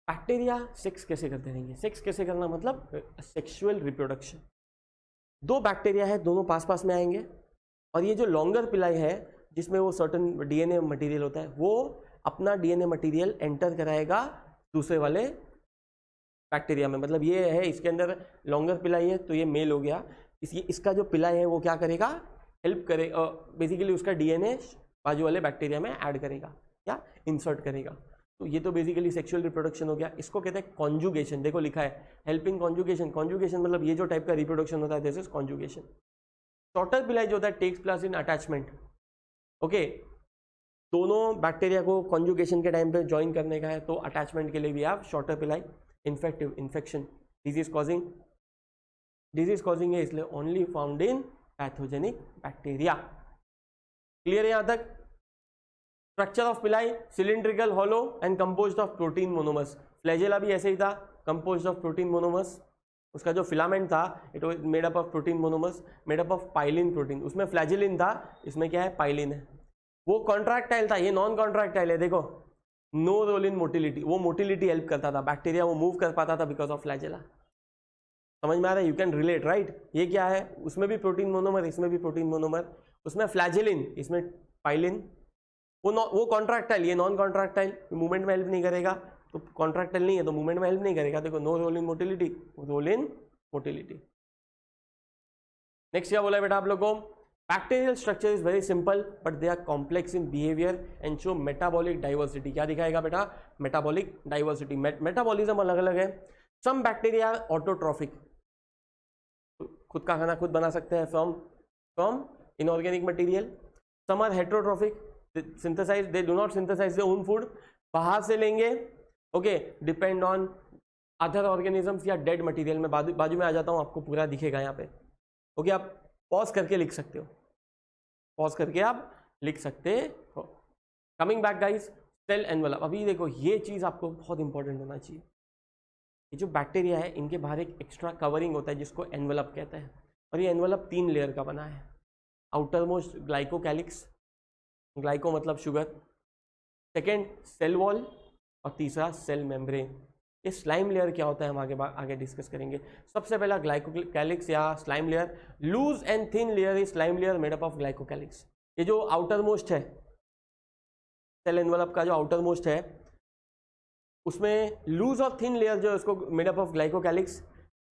बैक्टीरिया सेक्स कैसे करते रहेंगे? सेक्स कैसे करना मतलब सेक्सुअल रिप्रोडक्शन। 2 बैक्टीरिया है, दोनों पास पास में आएंगे, और ये जो लॉन्गर पिलाई है जिसमें वो सर्टन DNA मटेरियल होता है, वो अपना DNA मटेरियल एंटर कराएगा दूसरे वाले बैक्टीरिया में। मतलब ये है, इसके अंदर लॉन्गर पिलाई है तो ये मेल हो गया, इसका जो पिलाई है वो क्या करेगा? हेल्प करेगा, बेसिकली उसका DNA बाजू वाले बैक्टीरिया में ऐड करेगा या इंसर्ट करेगा। तो ये तो बेसिकली सेक्सुअल रिप्रोडक्शन हो गया। इसको कहते हैं कॉन्जुगेशन। देखो लिखा है हेल्पिंग कॉन्जुगेशन। कॉन्जुगेशन मतलब ये जो टाइप का रिप्रोडक्शन होता है, दिस इज कॉन्जुगेशन। शॉर्टर पिलाई जो होता है takes place in attachment, okay, दोनों बैक्टीरिया को कॉन्जुगेशन के टाइम पे ज्वाइन करने का है, तो अटैचमेंट के लिए भी आप शॉर्टर पिलाई। इन्फेक्टिव, इन्फेक्शन, डिजीज कॉजिंग है, इसलिए only found in pathogenic bacteria. Clear है यहां तक? स्ट्रक्चर ऑफ पिलाई, cylindrical, hollow and composed of protein monomers. Flagella भी ऐसे ही था, कंपोज्ड ऑफ प्रोटीन मोनोमर्स। उसका जो फिलामेंट था it was made up of protein monomers, made up of pilin protein. उसमें फ्लैजेलिन था, इसमें क्या है? पाइलिन है। वो कॉन्ट्रैक्टाइल था, ये नॉन कॉन्ट्रैक्टाइल है। देखो, नो रोल इन मोटिलिटी, वो मोटिलिटी हेल्प करता था, बैक्टीरिया वो मूव कर पाता था बिकॉज ऑफ फ्लैजेला। समझ में आ रहा है? You can relate, right? ये क्या है? उसमें भी प्रोटीन मोनोमर, इसमें भी प्रोटीन मोनोमर, उसमें फ्लैजेलिन, इसमें पाइलिन। वो कॉन्ट्रैक्टाइल, ये नॉन कॉन्ट्रैक्टाइल, मूवमेंट में हेल्प नहीं करेगा, तो कॉन्ट्रैक्टाइल नहीं है तो मूवमेंट में हेल्प नहीं करेगा। देखो, no role in motility, role in motility. Next क्या बोला है बेटा आप लोग को? Bacterial structure is very simple but they are complex in behaviour and show metabolic diversity. क्या दिखाएगा बेटा? Metabolic diversity. मेटाबॉलिज्म अलग अलग है। सम बैक्टीरिया ऑटोट्रॉफिक, खुद का खाना खुद बना सकते हैं from inorganic material. Some are heterotrophic, synthesize, they do not synthesize their own food, बाहर से लेंगे, okay, depend on other organisms या डेड मटेरियल। में बाजू में आ जाता हूँ, आपको पूरा दिखेगा यहाँ पे, ओके। आप पॉज करके लिख सकते हो, पॉज करके आप लिख सकते हो। Coming back guys, cell envelope. अभी देखो, ये चीज़ आपको बहुत इंपॉर्टेंट होना चाहिए। ये जो बैक्टीरिया है इनके बाहर एक एक्स्ट्रा कवरिंग होता है जिसको एनवेलप कहते हैं, और ये एनवेलप 3 लेयर का बना है। आउटर मोस्ट ग्लाइकोकैलिक्स, ग्लाइको मतलब शुगर, सेकेंड सेल वॉल, और तीसरा सेल मेम्ब्रेन। ये स्लाइम लेयर क्या होता है हम आगे डिस्कस करेंगे। सबसे पहला ग्लाइकोकैलिक्स या slime layer. Loose and thin layer is slime layer made up of glycocalyx. ये जो आउटर मोस्ट है सेल एनवेलप का, जो आउटर मोस्ट है उसमें लूज और थिन लेयर जो है उसको made up of glycocalyx.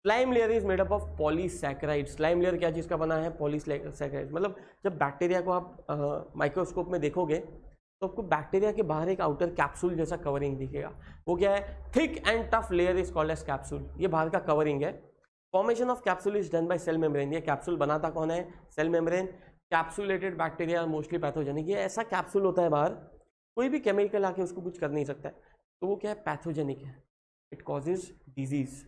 Slime layer is made up of polysaccharide. Slime layer क्या चीज़ का बना है? पॉलीसैकेराइड। मतलब जब बैक्टीरिया को आप माइक्रोस्कोप में देखोगे तो आपको बैक्टीरिया के बाहर एक आउटर कैप्सूल जैसा कवरिंग दिखेगा। वो क्या है? Thick and tough layer is called as capsule. ये बाहर का कवरिंग है। Formation of capsule is done by cell membrane. ये कैप्सूल बनाता कौन है? Cell membrane. Capsulated bacteria mostly pathogenic. ये ऐसा कैप्सूल होता है बाहर, कोई भी केमिकल आके उसको कुछ कर नहीं सकता है, तो वो क्या है? पैथोजेनिक है। It causes disease.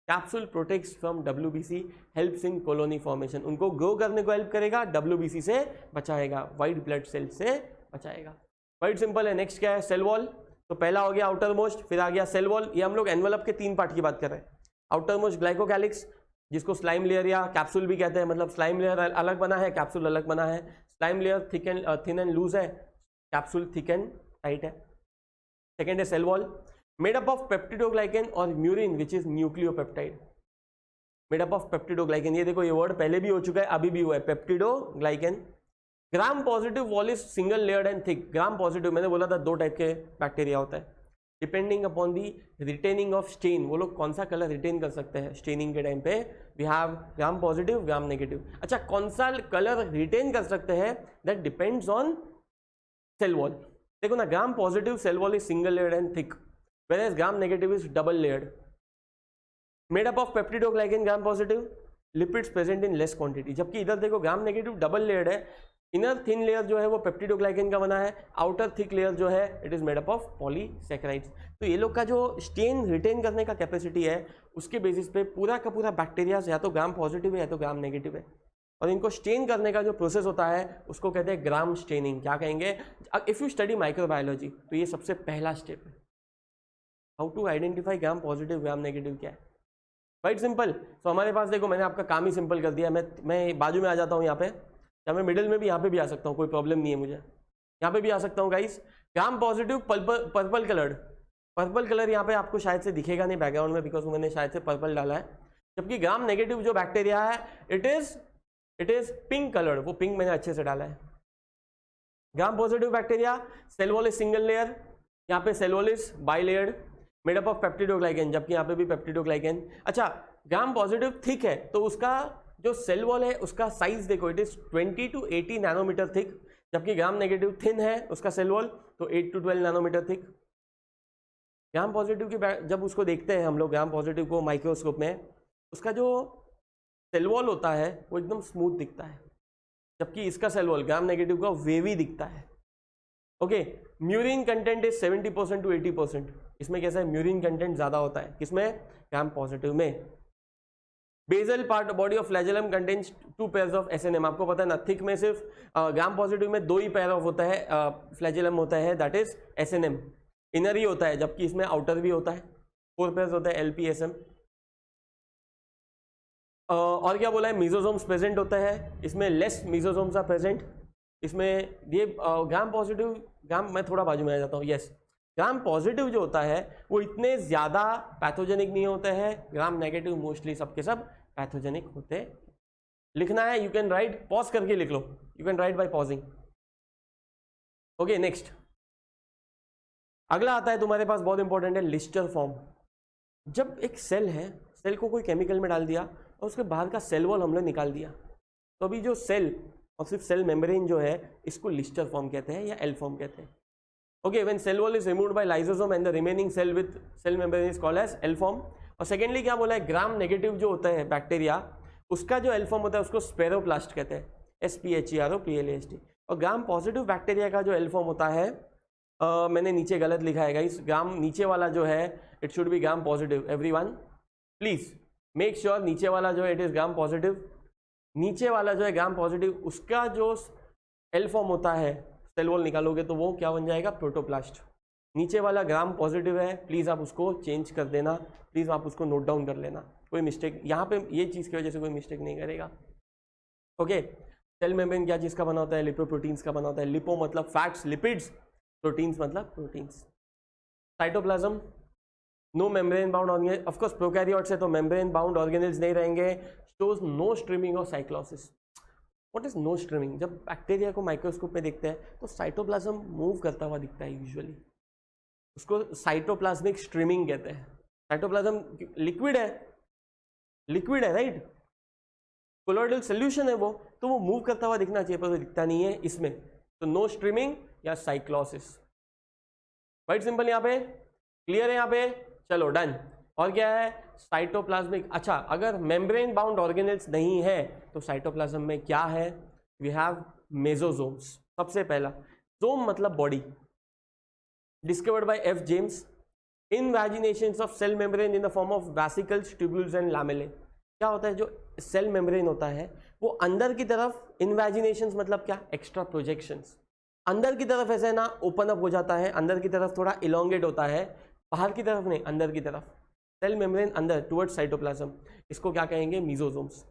Capsule protects from WBC, helps in colony formation. उनको ग्रो करने को हेल्प करेगा, WBC से बचाएगा, वाइट ब्लड सेल से बचाएगा। वाइट सिंपल है। नेक्स्ट क्या है? Cell wall. तो पहला हो गया आउटर मोस्ट, फिर आ गया सेल वॉल। ये हम लोग एनवेलप के 3 पार्ट की बात कर रहे हैं। आउटर मोस्ट ग्लाइकोकैलिक्स, जिसको स्लाइम लेयर या कैप्सूल भी कहते हैं, मतलब स्लाइम लेयर अलग बना है, कैप्सूल अलग बना है। Slime layer thin and loose है, कैप्सूल थिक एंड टाइट है। सेकेंड है cell wall, made up of peptidoglycan और murein which is nucleopeptide. Made up of peptidoglycan, ये देखो ये वर्ड पहले भी हो चुका है, अभी भी हुआ है, peptidoglycan. Gram positive wall is single layered and thick. Gram positive मैंने बोला था 2 टाइप के बैक्टीरिया होता है, depending upon the retaining of stain. वो लोग कौन सा कलर रिटेन कर सकते हैं स्टेनिंग के टाइम पे? We have gram positive, gram negative. अच्छा, कौन सा कलर रिटेन कर सकते हैं? That depends on cell wall. देखो ना, gram positive cell wall is single layered and thick, whereas gram negative is double layered. Made up of peptidoglycan, gram positive, lipids present in less quantity. जबकि इधर देखो gram negative double layered है, inner thin layer जो है वो peptidoglycan का बना है, आउटर थिक लेयर जो है it is made up of polysaccharides. तो ये लोग का जो स्टेन रिटेन करने का कैपेसिटी है, उसके बेसिस पे पूरा का पूरा बैक्टीरिया या तो ग्राम पॉजिटिव है या तो ग्राम नेगेटिव है, और इनको स्टेन करने का जो प्रोसेस होता है उसको कहते हैं ग्राम स्टेनिंग। क्या कहेंगे? इफ यू स्टडी माइक्रोबायोलॉजी तो ये सबसे पहला स्टेप है। How to identify gram positive gram negative क्या है? Right, simple. तो हमारे पास देखो मैंने आपका काम ही सिंपल कर दिया। मैं बाजू में आ जाता हूँ यहाँ पे, या मैं मिडिल में भी यहाँ पे भी आ सकता हूँ, कोई प्रॉब्लम नहीं है मुझे, यहाँ पे भी आ सकता हूँ guys. Gram positive purple coloured, purple colour यहाँ पे आपको शायद से दिखेगा नहीं बैकग्राउंड में, बिकॉज मैंने शायद से पर्पल डाला है। जबकि ग्राम नेगेटिव जो बैक्टीरिया है इट इज पिंक कलर्ड, वो पिंक मैंने अच्छे से डाला है। Gram positive bacteria cell wall is single layer, यहाँ पे cell wall is bilayered, made up of peptidoglycan, जबकि यहाँ पे भी पेप्टिडोग्लाइकेन। अच्छा, ग्राम पॉजिटिव थिक है तो उसका जो सेल वॉल है उसका साइज देखो, it is 20 to 80 nanometre thick, जबकि ग्राम नेगेटिव थिन है उसका सेल वॉल तो 8 to 12 nanometre thick. Gram positive की जब उसको देखते हैं हम लोग ग्राम पॉजिटिव को माइक्रोस्कोप में, उसका जो सेल वॉल होता है वो एकदम स्मूथ दिखता है, जबकि इसका सेल वॉल ग्राम नेगेटिव का वेवी दिखता है। Okay, murein content is 70% to 80%। इसमें कैसा है? म्यूरिन कंटेंट ज्यादा होता है, किसमें? ग्राम पॉजिटिव में। Basal part body of flagellum contains 2 pairs of SNM। आपको पता है ना, थिक में सिर्फ ग्राम पॉजिटिव में 2 ही पेयर ऑफ होता है, फ्लैजेलम होता है, दैट इज SNM, इनर ही होता है, जबकि इसमें आउटर भी होता है, 4 पेयर्स होता है, LPSM। और क्या बोला है? मीजोसोम्स प्रेजेंट होता है, इसमें लेस मीजोसोम्स आर प्रेजेंट। इसमें ये ग्राम पॉजिटिव, ग्राम मैं थोड़ा बाजू में आ जाता हूँ, यस, ग्राम पॉजिटिव जो होता है वो इतने ज़्यादा पैथोजेनिक नहीं होते हैं, ग्राम नेगेटिव मोस्टली सबके सब पैथोजेनिक होते। लिखना है यू कैन राइट, पॉज करके लिख लो, you can write by pausing. Okay, next अगला आता है तुम्हारे पास, बहुत इंपॉर्टेंट है, लिस्टर फॉर्म। जब एक सेल है, सेल को कोई केमिकल में डाल दिया और उसके बाहर का सेल वॉल हमने निकाल दिया, तो अभी जो सेल और सिर्फ सेल मेम्ब्रेन जो है इसको लिस्टर फॉर्म कहते हैं या एल फॉर्म कहते हैं। Okay, when cell wall is removed by lysosome and the remaining cell with cell membrane is called as L form. और सेकेंडली क्या बोला है? ग्राम नेगेटिव जो होता है बैक्टीरिया, उसका जो एल फॉर्म होता है उसको स्पेरोप्लास्ट कहते हैं, SPHEROPLAST। और ग्राम पॉजिटिव बैक्टीरिया का जो एल फॉर्म होता है, मैंने नीचे गलत लिखा है गाइस, ग्राम नीचे वाला जो है it should be gram positive. Everyone please make sure नीचे वाला जो है इट इज ग्राम पॉजिटिव। नीचे वाला जो है ग्राम पॉजिटिव, उसका जो एल फॉर्म होता है, सेल वॉल निकालोगे तो वो क्या बन जाएगा? प्रोटोप्लास्ट। नीचे वाला ग्राम पॉजिटिव है, प्लीज आप उसको चेंज कर देना, प्लीज आप उसको नोट डाउन कर लेना, कोई मिस्टेक यहाँ पे ये चीज़ की वजह से कोई मिस्टेक नहीं करेगा। ओके, सेल मेम्ब्रेन क्या चीज़ का बना होता है? लिपोप्रोटीन्स का बना होता है। लिपो मतलब फैट्स, लिपिड्स, प्रोटीन्स मतलब proteins. Cytoplasm, no membrane bound organelle, of course prokaryotes है तो मेम्ब्रेन बाउंड ऑर्गेनेल्स नहीं रहेंगे। शोज नो स्ट्रीमिंग और cyclosis. What is no streaming? जब बैक्टीरिया को माइक्रोस्कोप में देखते हैं तो साइटोप्लाज्म मूव करता हुआ दिखता है यूजुअली, उसको साइटोप्लाज्मिक स्ट्रीमिंग कहते हैं। साइटोप्लाज्म लिक्विड है राइट, कोलोइडल सोल्यूशन है वो, तो वो मूव करता हुआ दिखना चाहिए पर वो दिखता नहीं है इसमें, तो नो स्ट्रीमिंग या साइक्लोसिस। Right, simple. यहाँ पे क्लियर है? यहाँ पे चलो डन। और क्या है, साइटोप्लाज्मिक। अच्छा, अगर मेम्ब्रेन बाउंड ऑर्गेनेल्स नहीं है तो साइटोप्लाज्म में क्या है, वी हैव मेसोसोम्स। सबसे पहला जोम मतलब body, discovered by F James, invaginations of cell membrane in the form of vesicles, tubules and lamellae. क्या होता है, जो सेल मेम्ब्रेन होता है वो अंदर की तरफ, इनवैजिनेशंस मतलब क्या, एक्स्ट्रा प्रोजेक्शंस, अंदर की तरफ ऐसे ना ओपन अप हो जाता है, अंदर की तरफ थोड़ा इलोंगेट होता है, बाहर की तरफ नहीं, अंदर की तरफ, सेल मेम्ब्रेन अंदर टुवर्ड्स साइटोप्लाज्म, इसको क्या कहेंगे, मीजोसोम्स।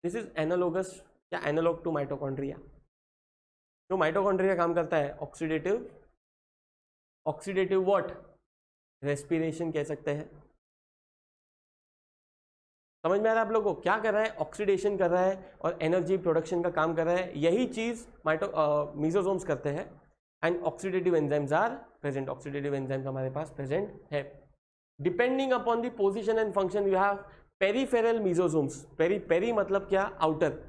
दिस इज एनालोगस या एनालॉग टू माइटोकॉन्ड्रिया। जो माइटोकॉन्ड्रिया काम करता है ऑक्सीडेटिव, ऑक्सीडेटिव व्हाट, रेस्पिरेशन कह सकते हैं। समझ में आ रहा है आप लोगों को, क्या कर रहा है, ऑक्सीडेशन कर रहा है और एनर्जी प्रोडक्शन का काम कर रहा है। यही चीज मीजोसोम्स करते हैं। And oxidative enzymes are present, oxidative enzymes हमारे पास प्रेजेंट है। Depending upon the position and function you have peripheral mesosomes. Peri मतलब क्या, आउटर,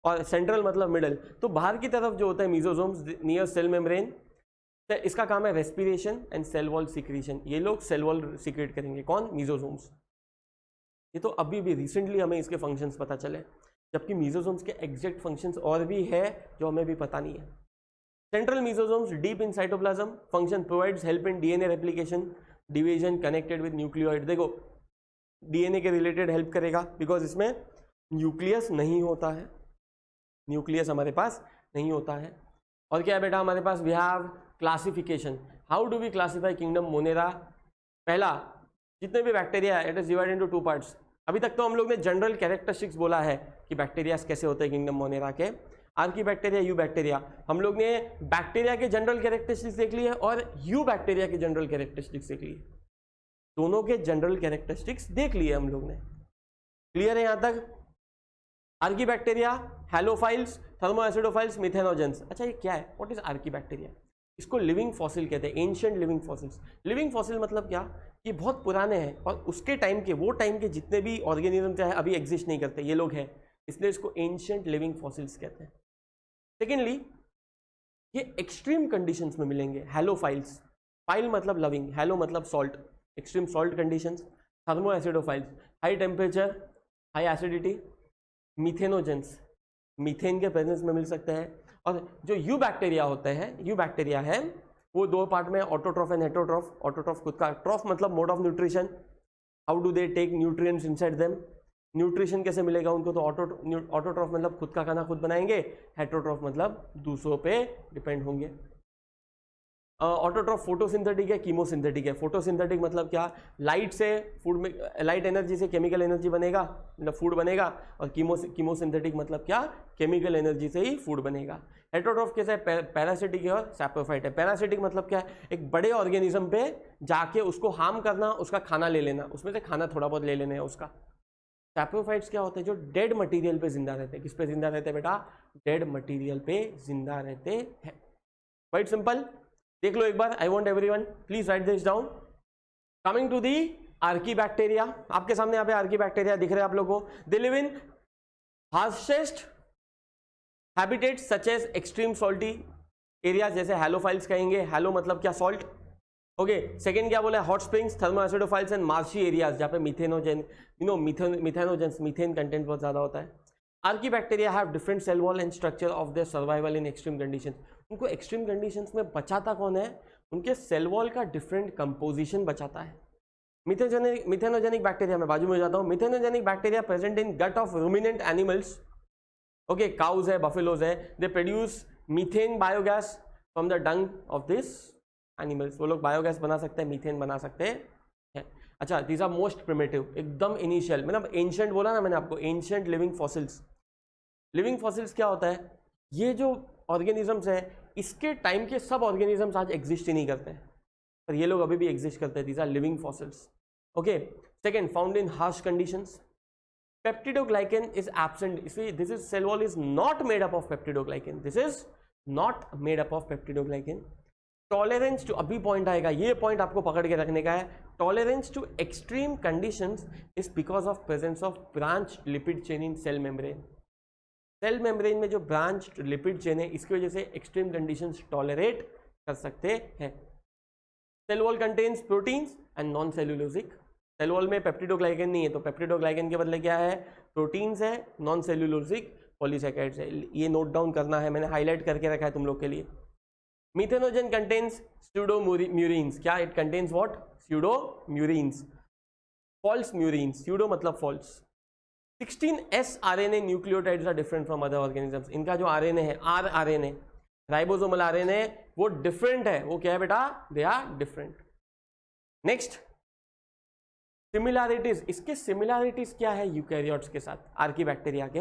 और सेंट्रल मतलब मिडल। तो बाहर की तरफ जो होता है मीजोसोम्स नियर सेल मेम्ब्रेन, इसका काम है respiration and cell wall secretion. ये लोग सेल वॉल सिक्रेट करेंगे, कौन, मीजोसोम्स। ये तो अभी भी रिसेंटली हमें इसके फंक्शंस पता चले, जबकि मीजोसोम्स के एग्जैक्ट फंक्शंस और भी है जो हमें भी पता नहीं है। Central mesosomes deep in cytoplasm, function provides help in DNA replication, division, connected with nucleoid. देखो डीएनए के रिलेटेड हेल्प करेगा बिकॉज इसमें न्यूक्लियस नहीं होता है, न्यूक्लियस हमारे पास नहीं होता है। और क्या है बेटा हमारे पास, we have classification. How do we classify kingdom monera. पहला, जितने भी bacteria it is divided into two parts. अभी तक तो हम लोग ने जनरल कैरेक्टरिस्टिक्स बोला है कि बैक्टीरिया कैसे होते हैं किंगडम मोनेरा के, आर्की बैक्टीरिया, यू बैक्टीरिया। हम लोग ने बैक्टीरिया के जनरल कैरेक्टरिस्टिक्स देख लिए और यू बैक्टीरिया के जनरल कैरेक्टरिस्टिक्स देख लिए, दोनों के जनरल कैरेक्टरिस्टिक्स देख लिए हम लोग ने। क्लियर है यहां तक। Archaebacteria, halophiles, thermoacidophiles, methanogens. अच्छा ये क्या है, व्हाट इज आर्की बैक्टीरिया। इसको लिविंग फॉसिल कहते हैं, ancient living fossils. Living fossil मतलब क्या, ये बहुत पुराने हैं और उसके टाइम के, वो टाइम के जितने भी ऑर्गेनिज्म चाहे अभी एग्जिस्ट नहीं करते, ये लोग हैं, इसलिए इसको एंशिएंट लिविंग फॉसिल्स कहते हैं। सेकेंडली, ये एक्सट्रीम कंडीशंस में मिलेंगे, हैलोफाइल्स। फाइल मतलब लविंग, हैलो मतलब salt, extreme salt conditions. Thermoacidophiles, high temperature, high acidity. Methanogens, methane के प्रेजेंस में मिल सकते हैं। और जो यू बैक्टीरिया होते हैं, यू बैक्टीरिया है वो दो पार्ट में, ऑटोट्रॉफ एंड हेटेरोट्रॉफ। ऑटोट्रॉफ खुद का, ट्रॉफ मतलब mode of nutrition, how do they take nutrients inside them, nutrition कैसे मिलेगा उनको, तो ऑटोट्रॉफ मतलब खुद का खाना खुद बनाएंगे, हेटेरोट्रॉफ मतलब दूसरों पे डिपेंड होंगे। ऑटोट्रॉफ फोटोसिंथेटिक है, कीमोसिंथेटिक है। फोटोसिंथेटिक मतलब क्या, लाइट से फूड में, लाइट एनर्जी से केमिकल एनर्जी बनेगा, मतलब फूड बनेगा। और कीमोसिंथेटिक मतलब क्या, केमिकल एनर्जी से ही फूड बनेगा। हेटेरोट्रॉफ कैसा है, पैरासिटिक है और सैप्रोफाइट है। पैरासिटिक मतलब क्या है, एक बड़े ऑर्गेनिज्म पे जाके उसको हार्म करना, उसका खाना ले लेना, उसमें से खाना थोड़ा बहुत ले लेना है उसका। सैप्रोफाइट्स क्या होते हैं, जो डेड मटेरियल पे जिंदा रहते हैं। किस पे जिंदा रहते हैं बेटा, डेड मटेरियल पे जिंदा रहते हैं। क्वाइट सिंपल, देख लो एक बार। I want everyone please write this down. Coming to the archaebacteria, आपके सामने यहाँ पे आर्की बैक्टीरिया दिख रहे हैं आप लोगों को। They live in harshest habitats such as extreme salty areas, जैसे हैलोफाइल्स कहेंगे, हैलो मतलब क्या, सॉल्ट। ओके, सेकंड क्या बोला, hot springs, thermoacidophiles and marshy areas, जहाँ पे मिथेनोजेंस, मीथेन कंटेंट बहुत ज्यादा होता है। Archaebacteria have different cell wall and structure of their survival in extreme condition. उनको एक्सट्रीम कंडीशंस में बचाता कौन है, उनके सेल वॉल का डिफरेंट कंपोजिशन बचाता है। मिथेनोजेनिक बैक्टीरिया, मैं बाजू में जाता हूँ। Methanogenic bacteria present in gut of ruminant animals, okay, cows है, बफेलोज है। They produce methane biogas from the Dang of this animals. वो लोग बायोगैस बना सकते हैं, मीथेन बना सकते हैं। अच्छा, दीज आर मोस्ट प्रिमिटिव, एकदम इनिशियल, मतलब एंशिएंट बोला ना मैंने आपको, ancient living fossils. Living fossils क्या होता है, ये जो ऑर्गेनिजम्स है इसके टाइम के सब ऑर्गेनिजम्स आज एग्जिस्ट ही नहीं करते हैं, पर ये लोग अभी भी एग्जिस्ट करते हैं। These are living fossils. Okay, second, found in harsh conditions. Peptidoglycan is absent. See, this is cell wall is not made up of peptidoglycan. This is not made up of peptidoglycan. Tolerance to, अभी point आएगा, ये point आपको पकड़ के रखने का है। Tolerance to extreme conditions is because of presence of branched lipid chain in cell membrane. Cell membrane में जो ब्रांच्ड लिपिड चेन है, इसकी वजह से एक्सट्रीम कंडीशंस टॉलरेट कर सकते हैं। Cell wall contains proteins and non cellulosic cell wall में पेप्टिडोग्लाइकन नहीं है, तो पेप्टिडोग्लाइकन के बदले क्या है, प्रोटीन्स है, नॉन सेल्यूलोसिक पॉलीसैकेराइड्स है। ये नोट डाउन करना है, मैंने हाईलाइट करके रखा है तुम लोग के लिए। मीथेनोजन कंटेन्स स्यूडोम्यूरिन्स, क्या it contains what, pseudomureins, false mureins, pseudo मतलब false. 16S RNA nucleotides are different from other organisms. इनका जो RNA है, RNA राइबोसोमल RNA, वो डिफरेंट है। वो क्या है बेटा, they are different. Next similarities, इसके सिमिलैरिटीज क्या है यूकैरियोट्स के साथ, आर्कीबैक्टीरिया के।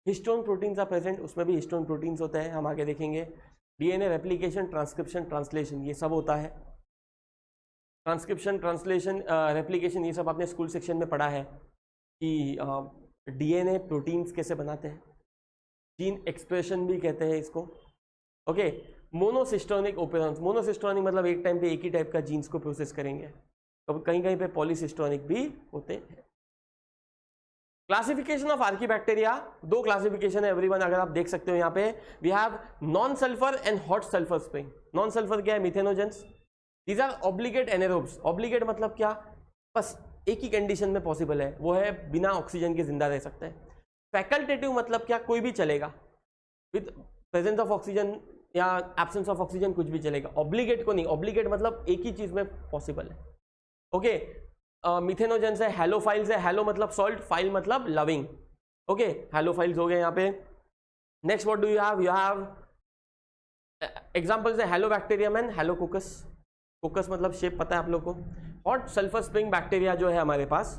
हिस्टोन प्रोटीन्स आर प्रेजेंट, उसमें भी हिस्टोन प्रोटीन्स होते हैं, हम आगे देखेंगे। डीएनए रेप्लिकेशन, ट्रांसक्रिप्शन, ट्रांसलेशन, ये सब होता है। ट्रांसक्रिप्शन, ट्रांसलेशन, रेप्लिकेशन, ये सब आपने स्कूल सेक्शन में पढ़ा है कि डीएनए प्रोटीन्स कैसे बनाते हैं, जीन एक्सप्रेशन भी कहते हैं इसको। ओके, मोनोसिस्टोनिक ओपेरेंस, मोनोसिस्टोनिक मतलब एक टाइम पे एक ही टाइप का जीन्स को प्रोसेस करेंगे, तो कहीं कहीं पे पॉलीसिस्टोनिक भी होते हैं। क्लासिफिकेशन ऑफ आर्कीबैक्टीरिया, दो क्लासिफिकेशन है एवरीवन, अगर आप देख सकते हो यहाँ पे। We have non sulphur and hot sulphur spring. Non sulphur क्या है, methanogens. These are obligate anaerobes. Obligate मतलब क्या, बस एक ही कंडीशन में पॉसिबल है, वो है बिना ऑक्सीजन के जिंदा रह सकते हैं। फैकल्टेटिव मतलब क्या, कोई भी चलेगा, विद प्रेजेंस ऑफ ऑक्सीजन या एब्सेंस ऑफ ऑक्सीजन कुछ भी चलेगा। ऑब्लिगेट को नहीं, ऑब्लिगेट मतलब एक ही चीज में पॉसिबल है। ओके, मिथेनोजेंस है, हैलोफाइल्स है, हैलो मतलब सॉल्ट, फाइल मतलब लविंग। ओके, हैलोफाइल्स हो गए यहाँ पे। Next what do you have, you have examples है हेलोबैक्टीरियम एंड हेलोकोकस। कोकस मतलब शेप पता है आप लोग को। हॉट सल्फर स्प्रिंग बैक्टीरिया जो है हमारे पास,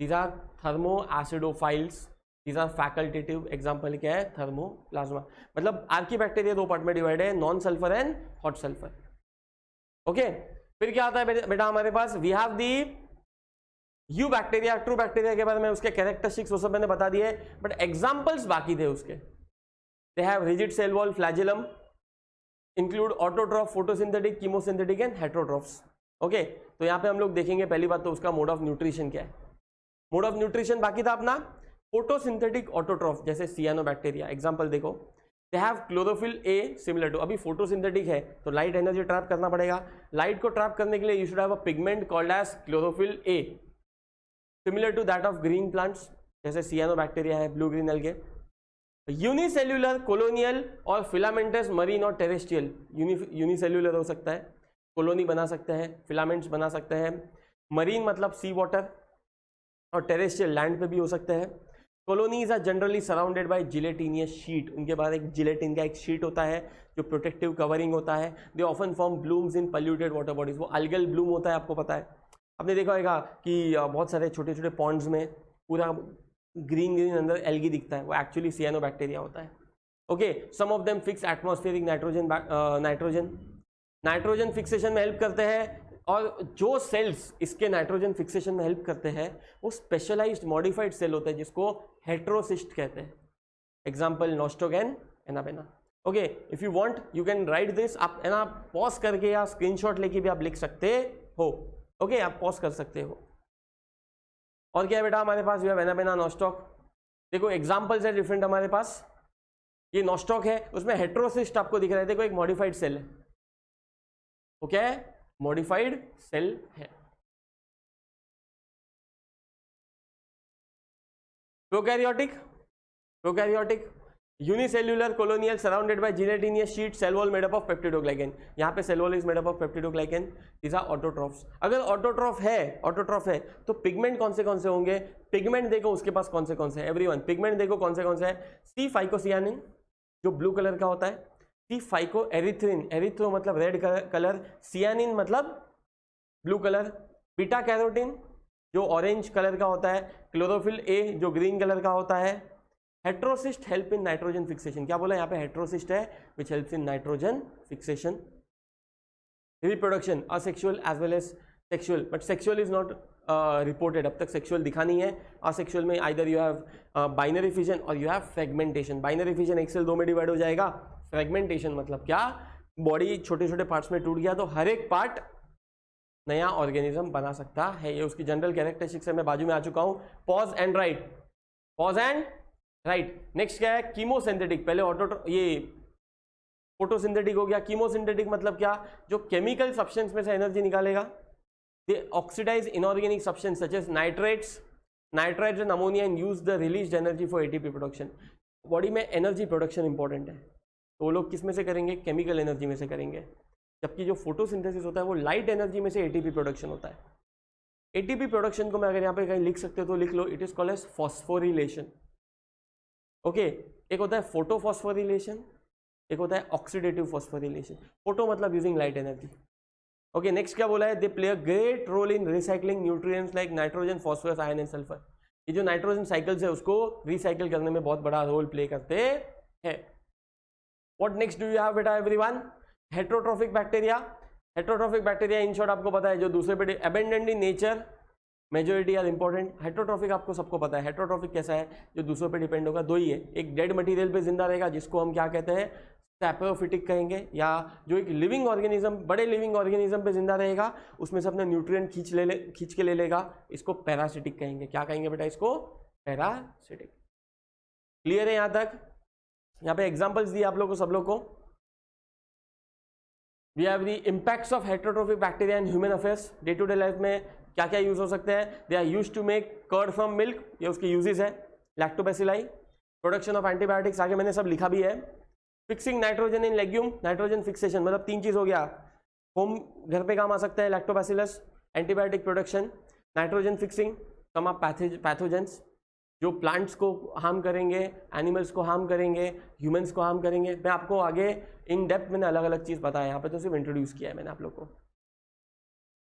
these are thermoacidophiles, these are facultative. Example क्या है, थर्मोप्लाज्मा। मतलब आर्कीबैक्टीरिया दो पार्ट में डिवाइड है, non sulphur and hot sulphur. Okay, फिर क्या आता है बेटा हमारे पास, we have the eubacteria. True bacteria के बारे में उसके कैरेक्टरिस्टिक्स वो सब मैंने बता दिए, बट एग्जांपल्स बाकी थे उसके। They have rigid cell wall, flagellum, include autotroph, photosynthetic, chemosynthetic and heterotrophs. Okay, तो यहाँ पे हम लोग देखेंगे पहली बात तो उसका मोड ऑफ न्यूट्रिशन क्या है। मोड ऑफ न्यूट्रिशन बाकी था अपना, फोटोसिंथेटिक ऑटोट्रॉफ, जैसे सियानोबैक्टीरिया। एग्जांपल देखो, they have chlorophyll A similar to, अभी फोटोसिंथेटिक है तो लाइट एनर्जी ट्रैप करना पड़ेगा। लाइट को ट्रैप करने के लिए you should have a pigment called as chlorophyll A, similar to that of green plants, जैसे सियानोबैक्टीरिया है, blue green algae. Unicellular, colonial और फिलामेंटस, मरीन और टेरेस्ट्रियल। यूनिसेल्युलर हो सकता है, कॉलोनी बना सकते हैं, फिलामेंट्स बना सकते हैं। मरीन मतलब सी वाटर, और टेरेस्ट्रियल लैंड पे भी हो सकते हैं। Colonies are generally surrounded by gelatinous sheet, उनके बाद एक जिलेटिन का एक शीट होता है जो प्रोटेक्टिव कवरिंग होता है। They often form blooms in polluted water bodies, वो अल्गल ब्लूम होता है, आपको पता है, आपने देखा होगा कि बहुत सारे छोटे छोटे पॉन्ड्स में पूरा ग्रीन ग्रीन अंदर एल्गी दिखता है, वो एक्चुअली सियानोबैक्टीरिया होता है। Okay, some of them fix atmospheric nitrogen fixation में हेल्प करते हैं, और जो सेल्स इसके नाइट्रोजन फिक्सेशन में हेल्प करते हैं वो स्पेशलाइज्ड मॉडिफाइड सेल होते हैं जिसको हेट्रोसिस्ट कहते हैं। Example Nostoc and anabaena. Okay, if you want you can right this, आप है ना पॉज करके या स्क्रीनशॉट लेके भी आप लिख सकते हो। ओके, आप पॉज कर सकते हो। और क्या है बेटा हमारे पास, यू हैव एनाबेना, नोस्टॉक। देखो एग्जांपल्स है डिफरेंट हमारे पास। ये नोस्टॉक है, उसमें हेट्रोसिस्ट आपको दिख रहा है, देखो एक मॉडिफाइड सेल है, वो क्या है, मॉडिफाइड सेल है। Prokaryotic unicellular, colonial, surrounded by gelatinous sheet, cell wall made up of peptidoglycan. यहाँ पे cell wall is made up of peptidoglycan. These are autotrophs. अगर ऑटोट्रॉफ है तो पिगमेंट कौन से होंगे, पिगमेंट देखो उसके पास कौन से एवरीवन, पिगमेंट देखो कौन से है। सी फाइकोसियानिन जो ब्लू कलर का होता है, सी फाइको एरिथ्रिन, एरिथ्रो मतलब रेड कलर, सियानिन मतलब ब्लू कलर, बीटा कैरोटीन जो ऑरेंज कलर का होता है, क्लोरोफिल ए जो ग्रीन कलर का होता है। Heterocyst help in nitrogen fixation, क्या बोला यहाँ पे, हेट्रोसिस्ट है which helps in nitrogen fixation. Reproduction asexual as well as sexual, but sexual is not reported, अब तक सेक्सुअल दिखा नहीं है। असेक्सुअल में either you have binary fission और you have fragmentation. Binary fission एक से दो में डिवाइड हो जाएगा। फ्रेगमेंटेशन मतलब क्या, बॉडी छोटे छोटे पार्ट्स में टूट गया तो हर एक पार्ट नया ऑर्गेनिज्म बना सकता है, ये उसकी जनरल कैरेक्टरिस्टिक्स है। मैं बाजू में आ चुका हूं, pause and right, pause and right. Next क्या है, कीमोसिंथेटिक, पहले ये फोटोसिंथेटिक हो गया। कीमोसिंथेटिक मतलब क्या, जो केमिकल सब्सटेंस में से एनर्जी निकालेगा, they oxidize inorganic substance such as nitrites and ammonia and use the release energy for ATP production. Body में एनर्जी प्रोडक्शन इंपॉर्टेंट है, तो वो लोग किस में से करेंगे, केमिकल एनर्जी में से करेंगे, जबकि जो फोटोसिंथेसिस होता है वो लाइट एनर्जी में से एटीपी प्रोडक्शन होता है। एटीपी प्रोडक्शन को मैं अगर यहाँ पे कहीं लिख सकते हो तो लिख लो, it is called as phosphorylation. Okay, एक होता है फोटोफॉस्फोरिलेशन, एक होता है ऑक्सीडेटिव फॉस्फोरिलेशन। फोटो मतलब using light energy. Okay, next क्या बोला है, they play a great role in recycling nutrients like nitrogen, phosphorus, iron and sulphur. ये जो नाइट्रोजन साइकिल्स है उसको रिसाइकिल करने में बहुत बड़ा रोल प्ले करते हैं। What next do you have बेटा everyone, heterotrophic bacteria. Heterotrophic bacteria in short आपको पता है जो दूसरे पे abundant in nature, majority are important. Heterotrophic आपको सबको पता है, हेट्रोट्रोफिक कैसा है, जो दूसरों पे डिपेंड होगा। दो ही है, एक डेड मटेरियल पे जिंदा रहेगा जिसको हम क्या कहते हैं, सैप्रोफिटिक कहेंगे, या जो एक लिविंग ऑर्गेनिज्म, बड़े लिविंग ऑर्गेनिज्म पे जिंदा रहेगा, उसमें से अपना न्यूट्रिएंट खींच के ले लेगा, इसको पैरासिटिक कहेंगे। क्या कहेंगे बेटा, इसको पैरासिटिक। क्लियर है यहाँ तक? यहाँ पे एग्जांपल्स दिए आप लोगों को, सब लोग को। We have the impacts of heterotrophic bacteria in human affairs. Day to day life में क्या क्या यूज हो सकते हैं, they are used to make curd from milk, ये उसके यूजेस है। लैक्टोबैसिलाई, प्रोडक्शन ऑफ एंटीबायोटिक्स, आगे मैंने सब लिखा भी है। Fixing nitrogen in legume, nitrogen fixation मतलब 3 चीज हो गया, होम घर पे काम आ सकता है lactobacillus, antibiotic production, nitrogen fixing, some of pathogens जो प्लांट्स को हार्म करेंगे, एनिमल्स को हार्म करेंगे, ह्यूमंस को हार्म करेंगे। मैं आपको आगे इन डेप्थ मैंने अलग अलग चीज बताया, यहाँ पे तो सिर्फ इंट्रोड्यूस किया है मैंने आप लोग को।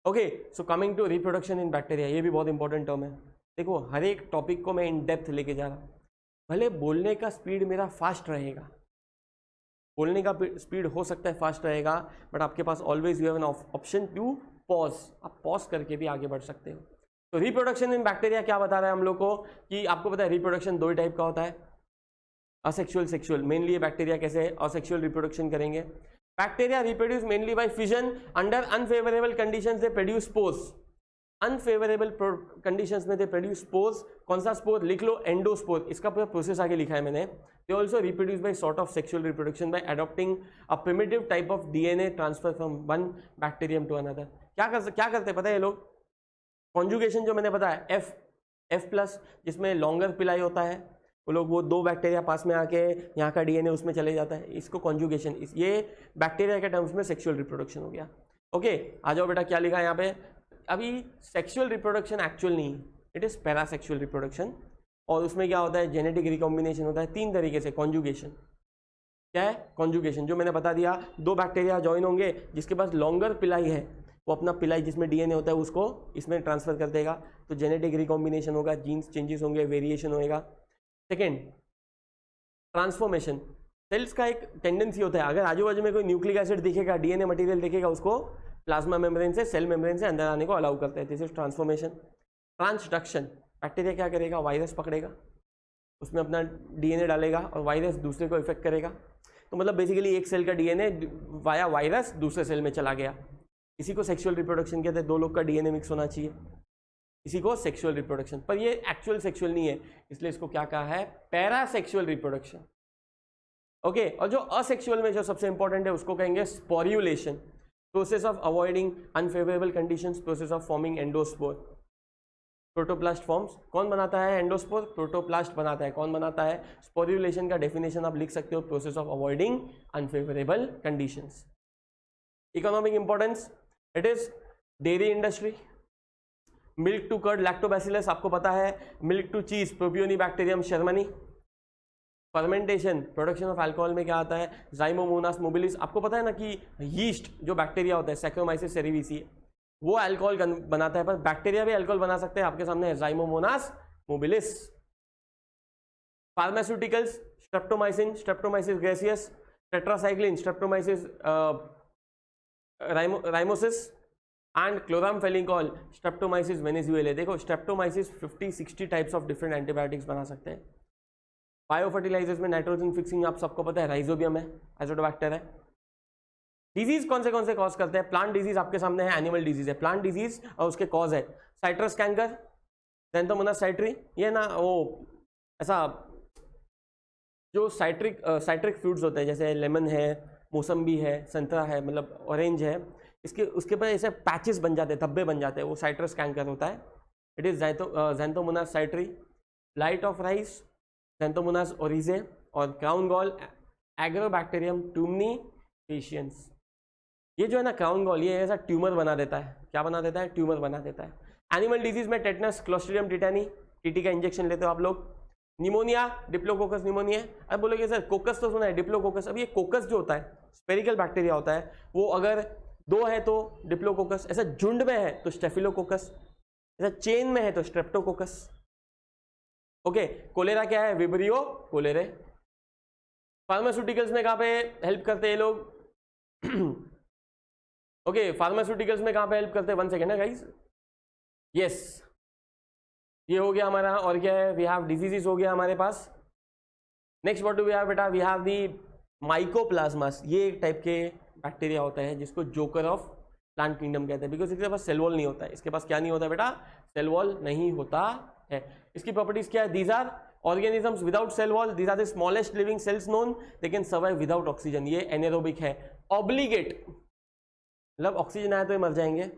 Okay, so coming to reproduction in bacteria, ये भी बहुत इंपॉर्टेंट टर्म है। देखो हर एक टॉपिक को मैं इन डेप्थ लेके जा रहा हूँ। भले बोलने का स्पीड मेरा फास्ट रहेगा, बोलने का स्पीड हो सकता है फास्ट रहेगा, बट आपके पास always you have an option to pause, आप पॉज करके भी आगे बढ़ सकते हो। तो रिप्रोडक्शन इन बैक्टीरिया क्या बता रहा है हम लोग को, कि आपको पता है रिप्रोडक्शन 2 टाइप का होता है, असेक्सुअल, सेक्सुअल। मेनली ये बैक्टीरिया कैसे असेक्सुअल रिप्रोडक्शन करेंगे। Bacteria reproduce mainly by fission, under unfavourable conditions they produce spores. Unfavourable conditions में दे प्रोड्यूस स्पोर्स। कौन सा स्पोर, लिख लो एंडोस्पोर, इसका पूरा प्रोसेस आगे लिखा है मैंने। They also reproduce by sort of sexual reproduction by adopting a primitive type of DNA transfer from one bacterium to another. क्या करते हैं पता है ये लोग, कॉन्जुगेशन जो मैंने बताया F+, जिसमें लॉन्गर पिलाई होता है, वो लोग वो 2 बैक्टीरिया पास में आके यहाँ का डीएनए उसमें चले जाता है, इसको कॉन्जुगेशन, ये बैक्टीरिया के टर्म्स में सेक्सुअल रिप्रोडक्शन हो गया। ओके, आ जाओ बेटा, क्या लिखा है यहाँ पे, अभी सेक्सुअल रिप्रोडक्शन एक्चुअल नहीं, इट इज पैरासेक्सुअल रिप्रोडक्शन। और उसमें क्या होता है, जेनेटिक रिकॉम्बिनेशन होता है 3 तरीके से। कॉन्जुगेशन क्या है, कॉन्जुगेशन जो मैंने बता दिया, 2 बैक्टीरिया ज्वाइन होंगे, जिसके पास लॉन्गर पिलाई है वो अपना पिलाई जिसमें डीएनए होता है उसको इसमें ट्रांसफर कर देगा, तो जेनेटिक रिकॉम्बिनेशन होगा, जीन्स चेंजेस होंगे, वेरिएशन होएगा। Second, transformation. सेल्स का एक टेंडेंसी होता है, अगर आजू बाजू में कोई न्यूक्लिक एसिड दिखेगा, डीएनए मटेरियल दिखेगा, उसको प्लाज्मा मेम्ब्रेन से, सेल मेम्ब्रेन से अंदर आने को अलाउ करते हैं, this is transformation. Transduction, bacteria क्या करेगा, वायरस पकड़ेगा, उसमें अपना डीएनए डालेगा और वायरस दूसरे को इफेक्ट करेगा। तो मतलब बेसिकली एक सेल का डीएनए वाया वायरस दूसरे सेल में चला गया। इसी को सेक्सुअल रिप्रोडक्शन कहते हैं, 2 लोग का डीएनए मिक्स होना चाहिए, इसी को सेक्सुअल रिप्रोडक्शन। पर ये एक्चुअल सेक्सुअल नहीं है, इसलिए इसको क्या कहा है, पैरासेक्सुअल रिप्रोडक्शन। ओके, और जो असेक्सुअल में जो सबसे इंपॉर्टेंट है उसको कहेंगे sporulation, process of avoiding unfavourable conditions, process of forming endospore. Protoplast forms, कौन बनाता है एंडोस्पोर, प्रोटोप्लास्ट बनाता है। कौन बनाता है, स्पोर्युलेशन का डेफिनेशन आप लिख सकते हो, process of avoiding unfavourable conditions. Economic importance, it is dairy industry, milk to curd lactobacillus आपको पता है, milk to cheese propionibacterium shermanii. Fermentation, production of alcohol में क्या आता है, जाइमोमोनास मोबिलिस। आपको पता है ना कि यीस्ट जो बैक्टीरिया होता है, सैक्रोमाइसिस सेरेविसी, वो अल्कोहल बनाता है, पर बैक्टीरिया भी अल्कोहल बना सकते हैं, आपके सामने है zymomonas mobilis. Pharmaceuticals, streptomycin, streptomyces griseus, tetracycline, streptomyces rimosus and chloramphenicol, streptomyces venezuelae. देखो streptomyces 50-60 types of different antibiotics बना सकते हैं। बायो फर्टिलाइजर्स में नाइट्रोजन फिक्सिंग आप सबको पता है, राइजोबियम है, एजोटोबैक्टर है। डिजीज कौन से कॉज करते हैं, प्लांट डिजीज आपके सामने है, एनिमल डिजीज है, प्लांट डिजीज और उसके कॉज है साइट्रस कैंकर, ज़ैंथोमोनास साइट्री, ये ना वो ऐसा जो साइट्रिक फ्रूट्स होते हैं, जैसे लेमन है, मौसम्बी है, संतरा है, मतलब ऑरेंज है, इसके उसके पर ऐसे पैचेस बन जाते हैं, धब्बे बन जाते हैं, वो साइट्रस कैंकर होता है। It is xanthomonas citri, blight of rice, xanthomonas oryzae, और क्राउन गॉल एग्रोबैक्टीरियम ट्यूमनीफेशियंस। ये जो है ना क्राउन गॉल, ये ऐसा ट्यूमर बना देता है। क्या बना देता है? ट्यूमर बना देता है। एनिमल डिजीज में टेटनस, क्लोस्ट्रिडियम टिटानी, टीटी का इंजेक्शन लेते हो आप लोग। Pneumonia, diplococcus pneumonia. अब बोलोगे सर कोकस तो सुना है, डिप्लोकोकस। अब ये कोकस जो होता है स्पेरिकल बैक्टीरिया होता है, वो अगर 2 है तो डिप्लोकोकस, ऐसा झुंड में है तो स्टेफिलोकोकस, ऐसा चेन में है तो स्ट्रेप्टोकोकस। ओके, कोलेरा क्या है? विब्रियो कोलेरे। फार्मास्यूटिकल्स में कहाँ पे हेल्प करते हैं ये लोग? ओके, फार्मास्यूटिकल्स में कहाँ पे हेल्प करते हैं? 1 सेकेंड है गाइस। यस, ये हो गया हमारा। और क्या है? वी हैव डिजीजेस हो गया हमारे पास। Next what do we have बेटा? We have the mycoplasmas. ये एक टाइप के बैक्टीरिया होता है जिसको जोकर ऑफ प्लांट किंगडम कहते हैं, बिकॉज इसके पास सेल वॉल नहीं होता है। इसके पास क्या नहीं होता बेटा? सेल वॉल नहीं होता है। इसकी प्रॉपर्टीज क्या है? These are organisms without cell wall, these are the smallest living cells known, they can survive without oxygen. ये एनेरोबिक है। ऑब्लिगेट मतलब ऑक्सीजन आया तो ये मर जाएंगे।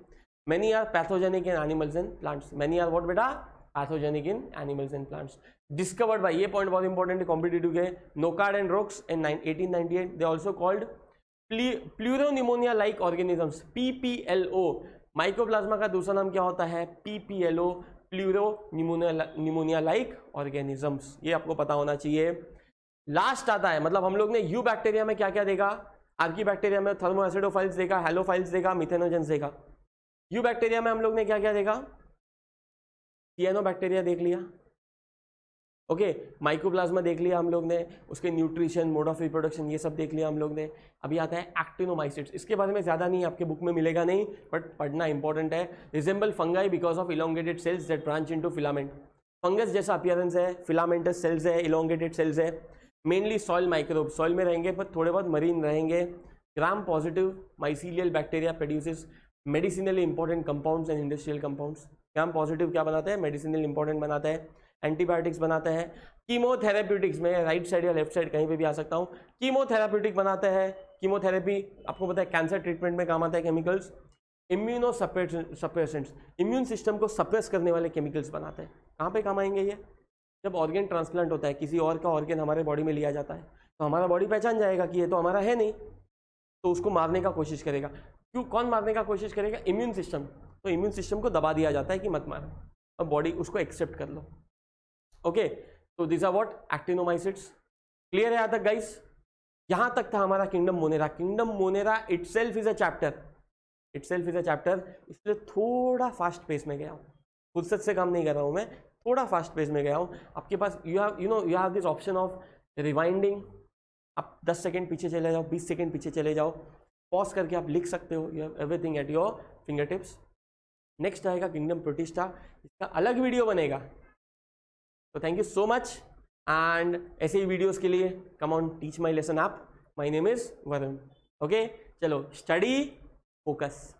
Many are pathogenic in animals and plants. Many are what बेटा? Pathogenic in animals and plants. Discovered by, ये पॉइंट बहुत इंपॉर्टेंट है कॉम्पिटिटिव के, Nocard and Roux in 1898। They also called pleuropneumonia like organisms, PPLO। Mycoplasma का दूसरा नाम क्या होता है? PPLO, pleuropneumonia like organisms. ये आपको पता होना चाहिए। लास्ट आता है, मतलब हम लोग ने यू बैक्टीरिया में क्या क्या देखा? आर्की बैक्टीरिया में थर्मोएसिडोफाइल्स देखा, हेलोफाइल्स देखा, मिथेनोजेंस देखा। यू बैक्टीरिया में हम लोग ने क्या क्या देखा? सियानोबैक्टीरिया देख लिया। ओके, माइकोप्लाज्मा देख लिया हम लोग ने, उसके न्यूट्रिशन, मोड ऑफ रिप्रोडक्शन, ये सब देख लिया हम लोग ने। अभी आता है एक्टिनोमाइसिट्स। इसके बारे में ज़्यादा नहीं, आपके बुक में मिलेगा नहीं, बट पढ़ना इंपॉर्टेंट है। Resemble fungi because of elongated cells that branch into filament. Fungus जैसा अपीयरेंस है, फिलामेंटस सेल्स है, इलोंगेटेड सेल्स है। मेनली सॉइल माइक्रोब, सॉइल में रहेंगे पर थोड़े बहुत मरीन रहेंगे। Gram positive mycelial bacteria produces medicinally important compounds and industrial compounds. Gram positive क्या बनाते हैं? मेडिसिनल इंपॉर्टेंट बनाता है, एंटीबायोटिक्स बनाते हैं। कीमोथेरेप्यूटिक्स में राइट साइड या लेफ्ट साइड कहीं पे भी आ सकता हूँ। कीमोथेरेप्यूटिक बनाते हैं। कीमोथेरेपी आपको पता है कैंसर ट्रीटमेंट में काम आता है chemicals. Immuno suppressants, immune system को सप्रेस करने वाले केमिकल्स बनाते हैं। कहाँ पे काम आएंगे ये? जब ऑर्गन ट्रांसप्लांट होता है, किसी और का ऑर्गन हमारे बॉडी में लिया जाता है, तो हमारा बॉडी पहचान जाएगा कि ये तो हमारा है नहीं, तो उसको मारने का कोशिश करेगा। क्यों? कौन मारने का कोशिश करेगा? Immune system. तो इम्यून सिस्टम को दबा दिया जाता है कि मत मारो, और बॉडी उसको एक्सेप्ट कर लो। ओके, तो दिस आर व्हाट? एक्टिनोमाइसिट्स। क्लियर है यहाँ तक गाइस? यहाँ तक था हमारा kingdom Monera. Kingdom Monera itself is a chapter, itself is a chapter, इसलिए थोड़ा फास्ट पेस में गया हूँ, फुर्सत से काम नहीं कर रहा हूँ मैं, थोड़ा फास्ट पेस में गया हूँ। आपके पास you have this option of rewinding. आप 10 सेकेंड पीछे चले जाओ, 20 सेकेंड पीछे चले जाओ, पॉज करके आप लिख सकते हो। You have everything at your finger tips. Next आएगा किंगडम प्रोटिस्टा, इसका अलग वीडियो बनेगा। तो thank you so much, and ऐसे ही वीडियोस के लिए come on teach my lesson app. My name is Varun. Okay, चलो स्टडी फोकस।